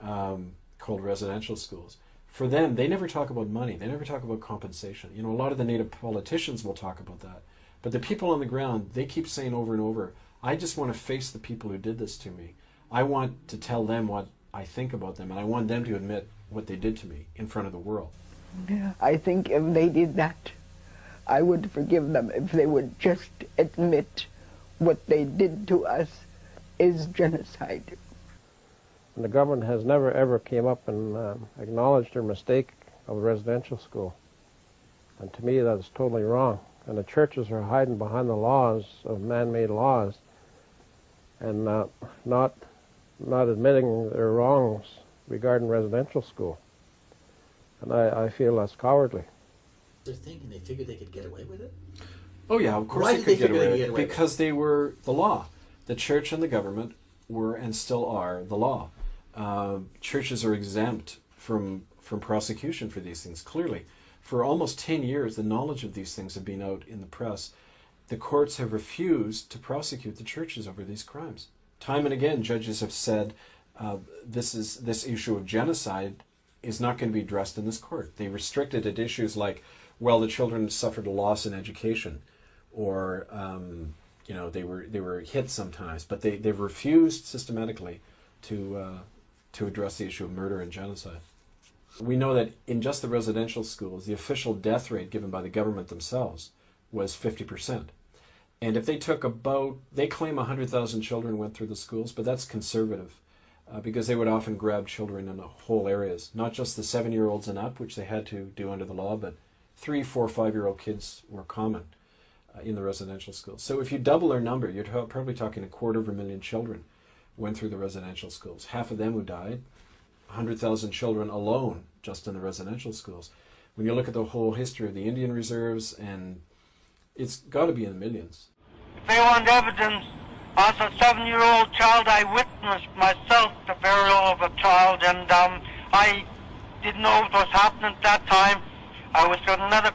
called residential schools, for them, they never talk about money. They never talk about compensation. You know, a lot of the Native politicians will talk about that. But the people on the ground, they keep saying over and over, I just want to face the people who did this to me. I want to tell them what I think about them, and I want them to admit what they did to me in front of the world. I think if they did that, I would forgive them if they would just admit what they did to us is genocide. And the government has never ever came up and acknowledged their mistake of a residential school. And to me that's totally wrong. And the churches are hiding behind the laws of man-made laws and not admitting their wrongs regarding residential school. And I feel that's cowardly. They're thinking they figured they could get away with it? Oh yeah, of course they could get away with it, because they were the law. The church and the government were and still are the law. Churches are exempt from prosecution for these things, clearly. For almost 10 years, the knowledge of these things have been out in the press. The courts have refused to prosecute the churches over these crimes. Time and again, judges have said this issue of genocide is not going to be addressed in this court. They restricted it issues like, well, the children suffered a loss in education, or you know, they were hit sometimes, but they've refused systematically to address the issue of murder and genocide. We know that in just the residential schools, the official death rate given by the government themselves was 50%. And if they took they claim 100,000 children went through the schools, but that's conservative, because they would often grab children in whole areas, not just the 7-year-olds and up, which they had to do under the law, but 3-, 4-, 5-year-old kids were common in the residential schools. So if you double their number, you're probably talking 250,000 children went through the residential schools. Half of them who died, 100,000 children alone just in the residential schools. When you look at the whole history of the Indian reserves, and it's got to be in the millions. They want evidence. As a 7-year-old child, I witnessed myself the burial of a child, and I didn't know what was happening at that time. I was with another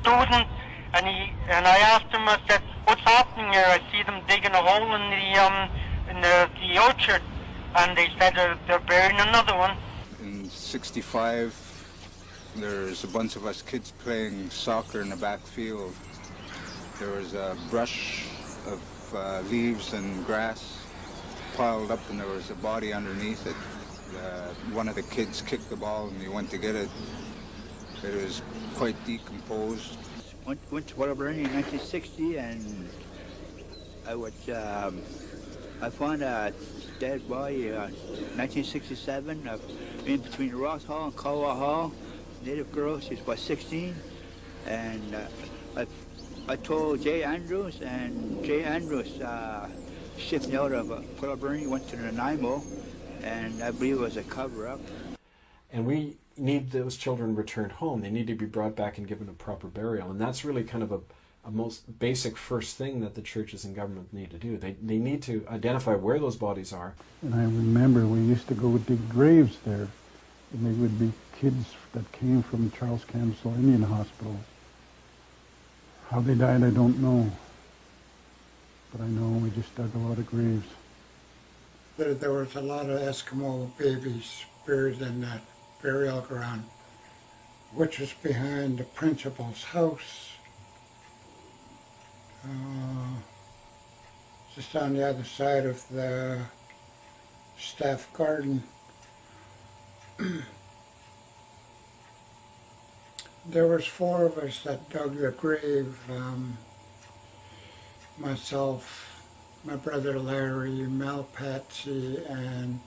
student, and I asked him, I said, "What's happening here? I see them digging a hole in the orchard," and they said they're burying another one. In '65, there's a bunch of us kids playing soccer in the back field. There was a brush of leaves and grass piled up, and there was a body underneath it. One of the kids kicked the ball, and he went to get it. It was quite decomposed. Went to Waterbury in 1960, and I was I found a dead body 1967 in between Ross Hall and Colwell Hall. Native girl, she's about 16. And I told Jay Andrews, and Jay Andrews shipped me out of Pullaburney, went to Nanaimo, and I believe it was a cover-up. And we need those children returned home. They need to be brought back and given a proper burial. And that's really kind of a most basic first thing that the churches and government need to do. They need to identify where those bodies are. And I remember we used to go dig graves there, and they would be kids that came from Charles Camsell Indian Hospital. How they died, I don't know. But I know we just dug a lot of graves. There was a lot of Eskimo babies buried in that burial ground, which was behind the principal's house. Just on the other side of the staff garden. There was 4 of us that dug the grave. Myself, my brother Larry, Mel Patsy, and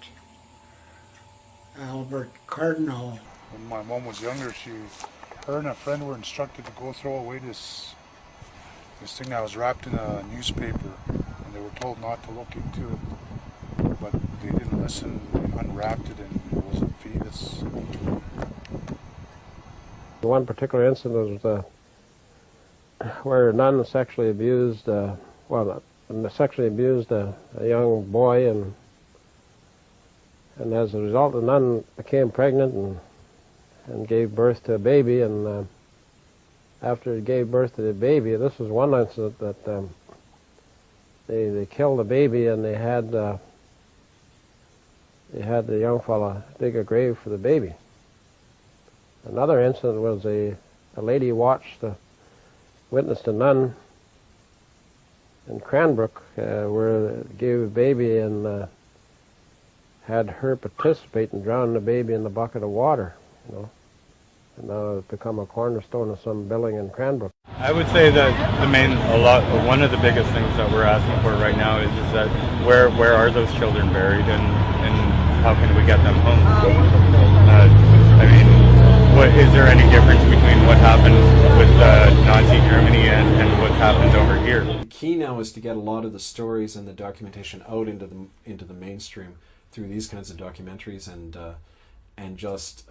Albert Cardinal. When my mom was younger, her and a friend were instructed to go throw away this thing that was wrapped in a newspaper, and they were told not to look into it, but they didn't listen. They unwrapped it, and it was a fetus. One particular incident was where a nun sexually abused, sexually abused a young boy, and as a result, the nun became pregnant and gave birth to a baby, and after it gave birth to the baby, this was one incident that they killed the baby, and they had the young fella dig a grave for the baby. Another incident was a lady witnessed a nun in Cranbrook where they gave a baby and had her participate in drowning the baby in the bucket of water, you know. And now it's become a cornerstone of some building in Cranbrook. I would say that one of the biggest things that we're asking for right now is that where are those children buried, and how can we get them home? Is there any difference between what happened with Nazi Germany and what's happened over here? The key now is to get a lot of the stories and the documentation out into the mainstream through these kinds of documentaries, and just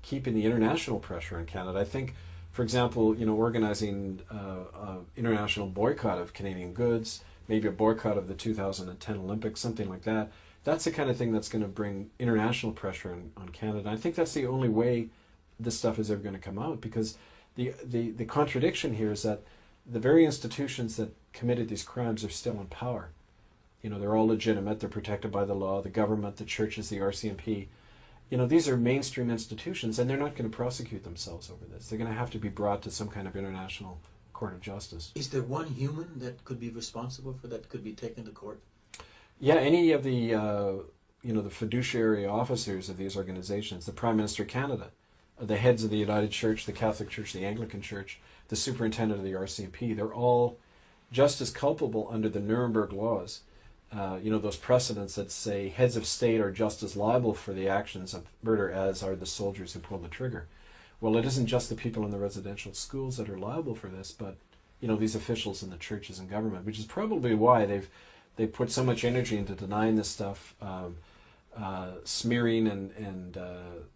keeping the international pressure on Canada. I think, for example, organizing an international boycott of Canadian goods, maybe a boycott of the 2010 Olympics, something like that. That's the kind of thing that's going to bring international pressure on Canada. I think that's the only way this stuff is ever going to come out, because the contradiction here is that the very institutions that committed these crimes are still in power. They're all legitimate, they're protected by the law, the government, the churches, the RCMP. These are mainstream institutions, and they're not going to prosecute themselves over this. They're going to have to be brought to some kind of international court of justice. Is there one human that could be responsible for that, could be taken to court? Yeah, any of the the fiduciary officers of these organizations, the Prime Minister of Canada, the heads of the United Church, the Catholic Church, the Anglican Church, the superintendent of the RCMP, they're all just as culpable under the Nuremberg laws. Those precedents that say heads of state are just as liable for the actions of murder as are the soldiers who pull the trigger. Well, it isn't just the people in the residential schools that are liable for this, but these officials in the churches and government, which is probably why they've put so much energy into denying this stuff, smearing and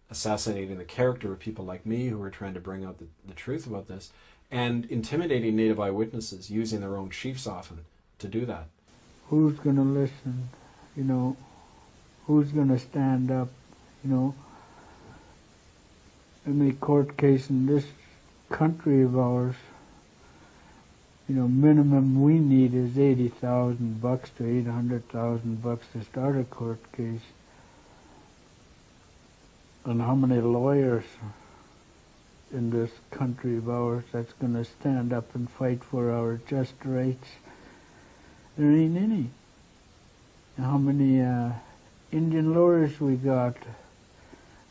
assassinating the character of people like me who are trying to bring out the truth about this, and intimidating Native eyewitnesses, using their own chiefs often to do that. Who's going to listen? Who's going to stand up? Any court case in this country of ours, minimum we need is $80,000 to $800,000 to start a court case. And how many lawyers in this country of ours that's going to stand up and fight for our just rights? There ain't any. How many Indian lawyers we got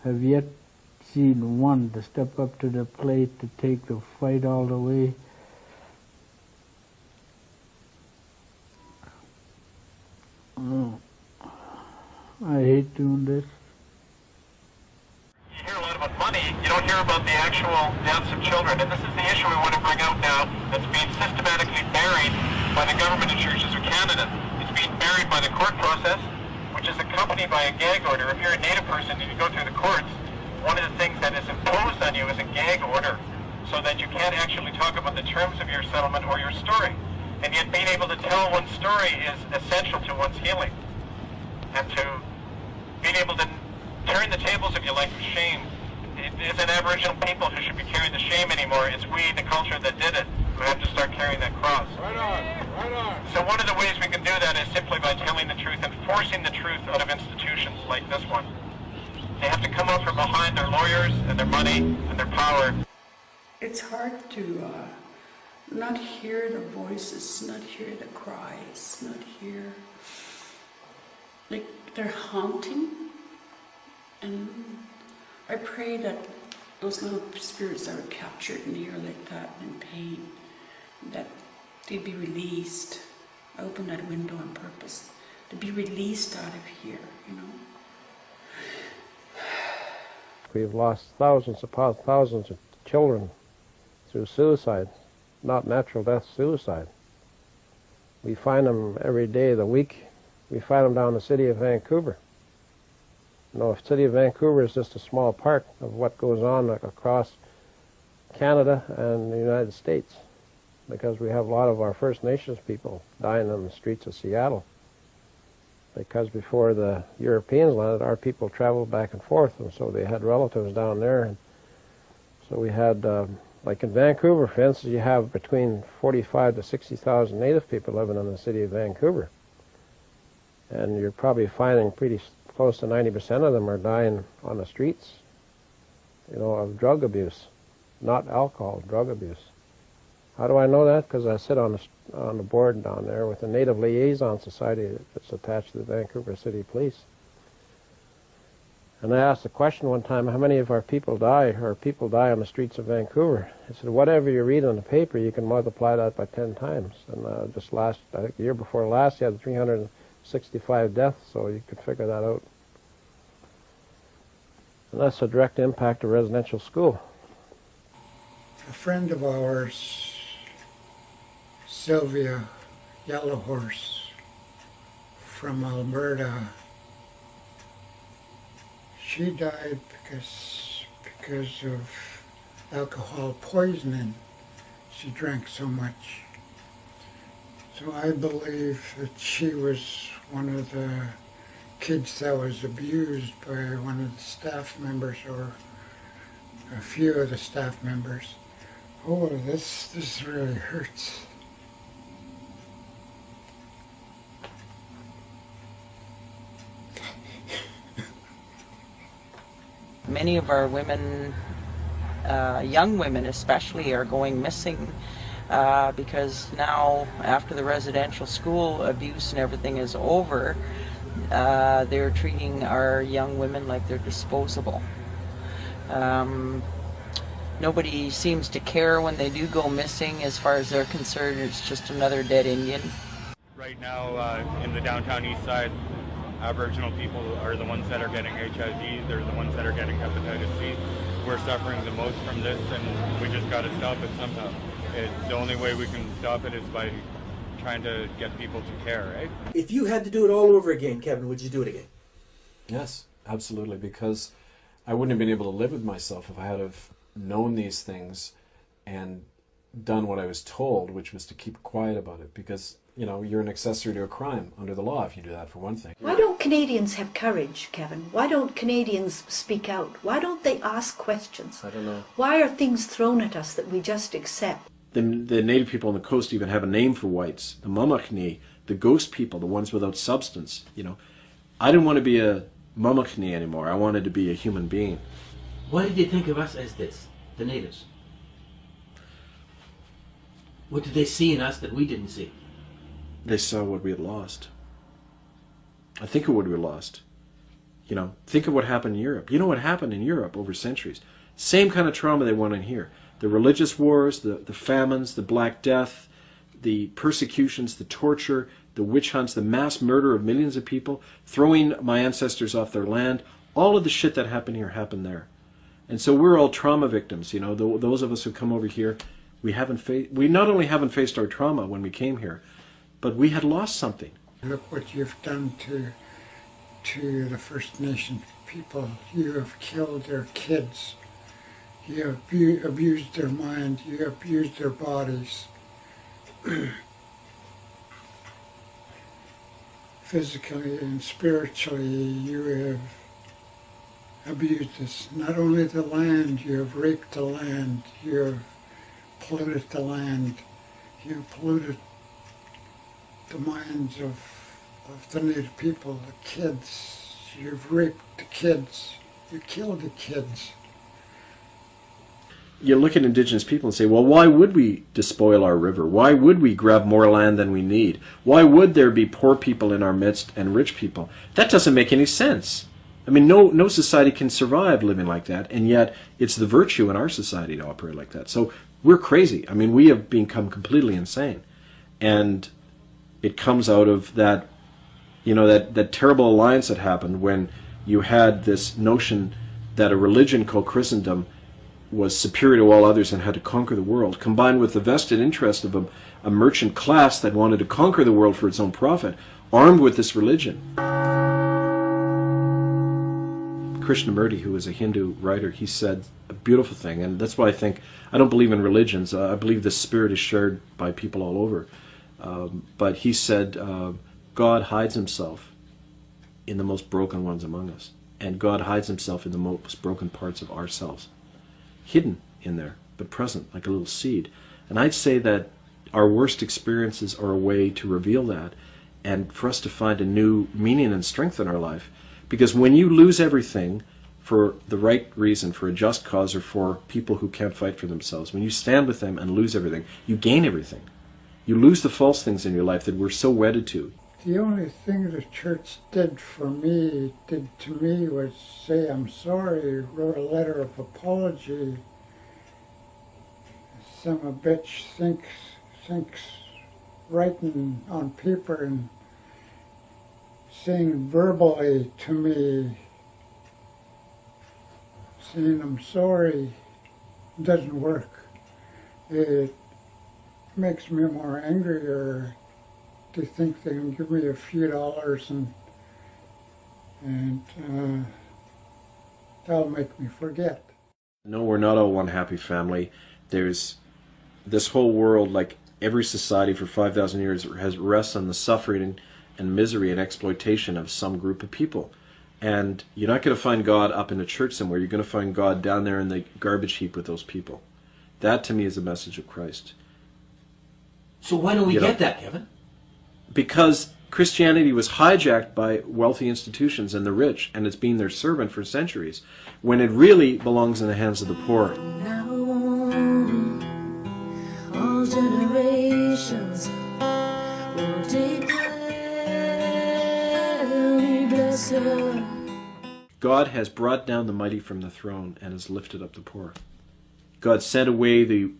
have yet seen one to step up to the plate to take the fight all the way? Oh, I hate doing this. You hear a lot about money, you don't hear about the actual deaths of children, and this is the issue we want to bring out now that's being systematically buried by the government and churches of Canada. It's being buried by the court process, which is accompanied by a gag order. If you're a Native person and you go through the courts, one of the things that is imposed on you is a gag order, so that you can't actually talk about the terms of your settlement or your story. And yet being able to tell one's story is essential to one's healing, and to being able to turn the tables, if you like, of shame. It isn't Aboriginal people who should be carrying the shame anymore. It's we, the culture that did it, who have to start carrying that cross. Right on, right on. So one of the ways we can do that is simply by telling the truth and forcing the truth out of institutions like this one. They have to come out from behind their lawyers and their money and their power. It's hard to not hear the voices, not hear the cries, not hear, like they're haunting. And I pray that those little spirits that are captured in here like that in pain, that they be released. I open that window on purpose, to be released out of here, you know. We've lost thousands upon thousands of children through suicide, not natural death, suicide. We find them every day of the week. We find them down in the city of Vancouver. You know, the city of Vancouver is just a small part of what goes on across Canada and the United States, because we have a lot of our First Nations people dying on the streets of Seattle. Because before the Europeans landed, our people traveled back and forth, and so they had relatives down there. And so we had, like in Vancouver, for instance, you have between 45 to 60,000 Native people living in the city of Vancouver. And you're probably finding pretty close to 90% of them are dying on the streets, you know, of drug abuse, not alcohol, drug abuse. How do I know that? Because I sit on the board down there with the Native Liaison Society that's attached to the Vancouver City Police. And I asked the question one time, how many of our people die, or people die on the streets of Vancouver? I said, whatever you read in the paper, you can multiply that by 10 times. And just I think the year before last, you had 365 deaths, so you could figure that out. And that's a direct impact of residential school. A friend of ours, Sylvia Yellowhorse from Alberta, she died because of alcohol poisoning. She drank so much. So I believe that she was one of the kids that was abused by one of the staff members, or a few of the staff members. Oh, this really hurts. Many of our women, young women especially, are going missing because now, after the residential school abuse and everything is over, they're treating our young women like they're disposable. Nobody seems to care when they do go missing. As far as they're concerned, it's just another dead Indian. Right now, in the downtown east side, Aboriginal people are the ones that are getting HIV. They're the ones that are getting hepatitis C. We're suffering the most from this, and we just got to stop it somehow. The only way we can stop it is by trying to get people to care, right? If you had to do it all over again, Kevin, would you do it again? Yes, absolutely, because I wouldn't have been able to live with myself if I had have known these things and done what I was told, which was to keep quiet about it, because, you know, you're an accessory to a crime under the law if you do that, for one thing. Why don't Canadians have courage, Kevin? Why don't Canadians speak out? Why don't they ask questions? I don't know. Why are things thrown at us that we just accept? The native people on the coast even have a name for whites, the Mamachni, the ghost people, the ones without substance, you know. I didn't want to be a Mamachni anymore. I wanted to be a human being. Why did they think of us as this, the natives? What did they see in us that we didn't see? They saw what we had lost. I think of what we lost. You know, think of what happened in Europe. You know what happened in Europe over centuries. Same kind of trauma they went in here. The religious wars, the famines, the Black Death, the persecutions, the torture, the witch hunts, the mass murder of millions of people, throwing my ancestors off their land, all of the shit that happened here happened there. And so we're all trauma victims, you know. Those of us who come over here, we not only haven't faced our trauma when we came here, but we had lost something. Look what you've done to the First Nation people. You have killed their kids. You have abused their mind. You have abused their bodies. Physically and spiritually, you have abused us. Not only the land, you have raped the land, you have polluted the land, you have polluted the minds of the Native people, the kids. You've raped the kids, you killed the kids. You look at indigenous people and say, well, why would we despoil our river? Why would we grab more land than we need? Why would there be poor people in our midst and rich people? That doesn't make any sense. I mean, no society can survive living like that, and yet it's the virtue in our society to operate like that. So we're crazy. I mean, we have become completely insane. And it comes out of that, you know, that terrible alliance that happened when you had this notion that a religion called Christendom was superior to all others and had to conquer the world, combined with the vested interest of a merchant class that wanted to conquer the world for its own profit, armed with this religion. Krishnamurti, who was a Hindu writer, he said a beautiful thing, and that's why I think, I don't believe in religions, I believe the spirit is shared by people all over. But he said, God hides himself in the most broken ones among us, and God hides himself in the most broken parts of ourselves. Hidden in there, but present, like a little seed. And I'd say that our worst experiences are a way to reveal that, and for us to find a new meaning and strength in our life. Because when you lose everything for the right reason, for a just cause, or for people who can't fight for themselves, when you stand with them and lose everything, you gain everything. You lose the false things in your life that we're so wedded to. The only thing the church did to me, was say, I'm sorry, wrote a letter of apology. Some bitch thinks writing on paper and saying verbally to me, saying I'm sorry, doesn't work. It makes me more angrier to think they can give me a few dollars and that'll make me forget. No, we're not all one happy family. There's this whole world, like every society for 5,000 years, rests on the suffering and misery and exploitation of some group of people. And you're not going to find God up in a church somewhere. You're going to find God down there in the garbage heap with those people. That, to me, is a message of Christ. So why don't we get that, Kevin? Because Christianity was hijacked by wealthy institutions and the rich, and it's been their servant for centuries, when it really belongs in the hands of the poor. Now all generations will declare me blessed. God has brought down the mighty from the throne and has lifted up the poor. God sent away the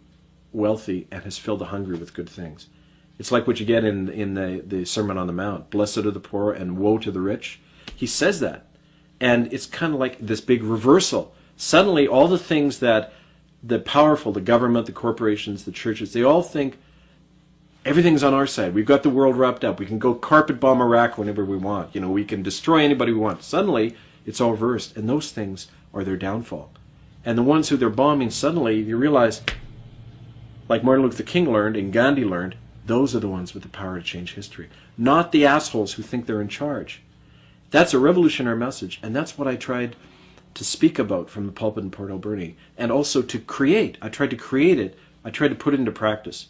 wealthy and has filled the hungry with good things. It's like what you get in the Sermon on the Mount. Blessed are the poor and woe to the rich. He says that. And it's kind of like this big reversal. Suddenly all the things that the powerful, the government, the corporations, the churches, they all think everything's on our side. We've got the world wrapped up. We can go carpet bomb Iraq whenever we want. You know, we can destroy anybody we want. Suddenly it's all reversed, and those things are their downfall. And the ones who they're bombing, suddenly you realize, like Martin Luther King learned and Gandhi learned, those are the ones with the power to change history, not the assholes who think they're in charge. That's a revolutionary message, and that's what I tried to speak about from the pulpit in Port Alberni, and also to create. I tried to create it. I tried to put it into practice.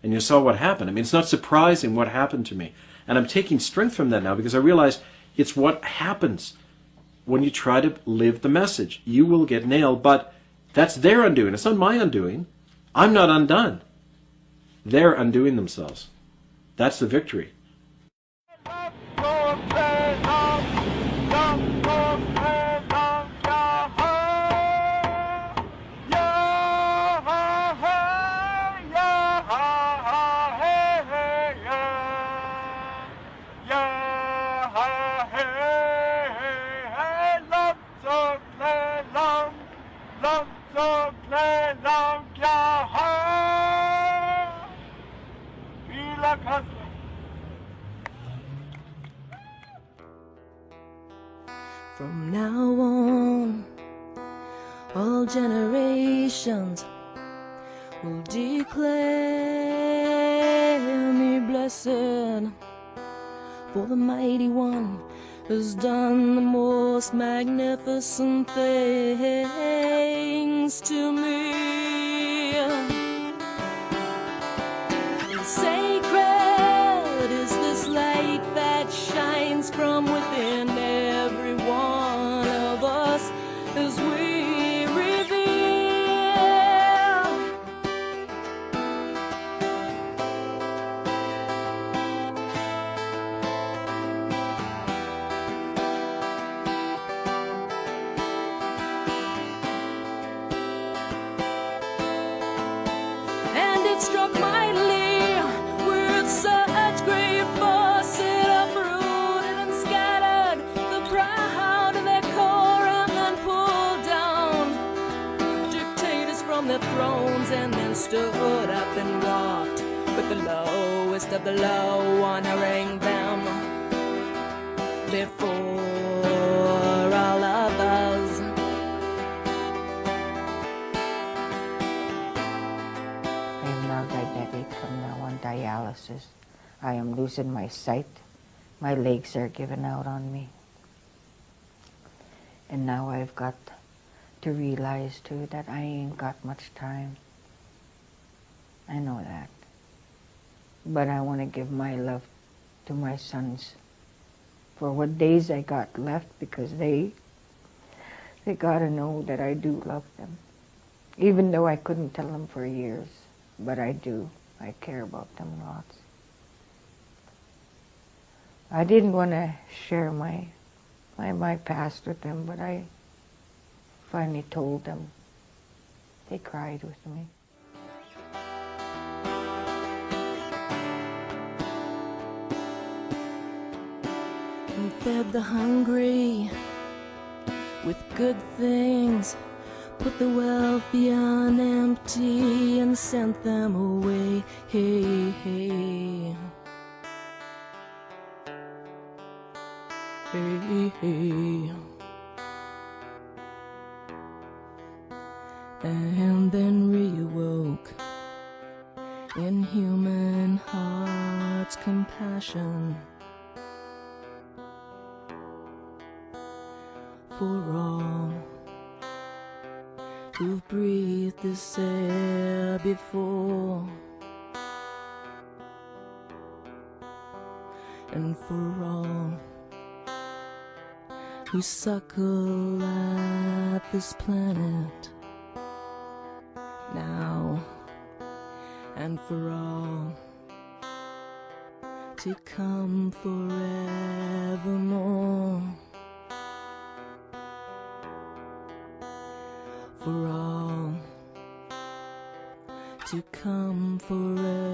And you saw what happened. I mean, it's not surprising what happened to me. And I'm taking strength from that now because I realize it's what happens when you try to live the message. You will get nailed, but that's their undoing. It's not my undoing. I'm not undone. They're undoing themselves. That's the victory. From now on, all generations will declare me blessed, for the mighty one has done the most magnificent things to me. Sacred is this light that shines from within every one of us as we reveal. And it struck mightily with such great force, it uprooted and scattered the proud of their core, and then pulled down dictators from their thrones, and then stood up and walked with the lowest of the low, honoring them before all others. I am now diabetic. I'm now on dialysis. I am losing my sight. My legs are giving out on me. And now I've got to realize too that I ain't got much time. I know that. But I want to give my love to my sons for what days I got left, because they gotta know that I do love them. Even though I couldn't tell them for years, but I do. I care about them lots. I didn't want to share my past with them, but I finally told them. They cried with me. And fed the hungry with good things, put the wealth beyond empty, and sent them away. Hey, hey. Hey, hey. And then reawoke in human hearts compassion for all who've breathed this air before, and for all who suckle at this planet now, and for all to come forevermore. For all to come forevermore.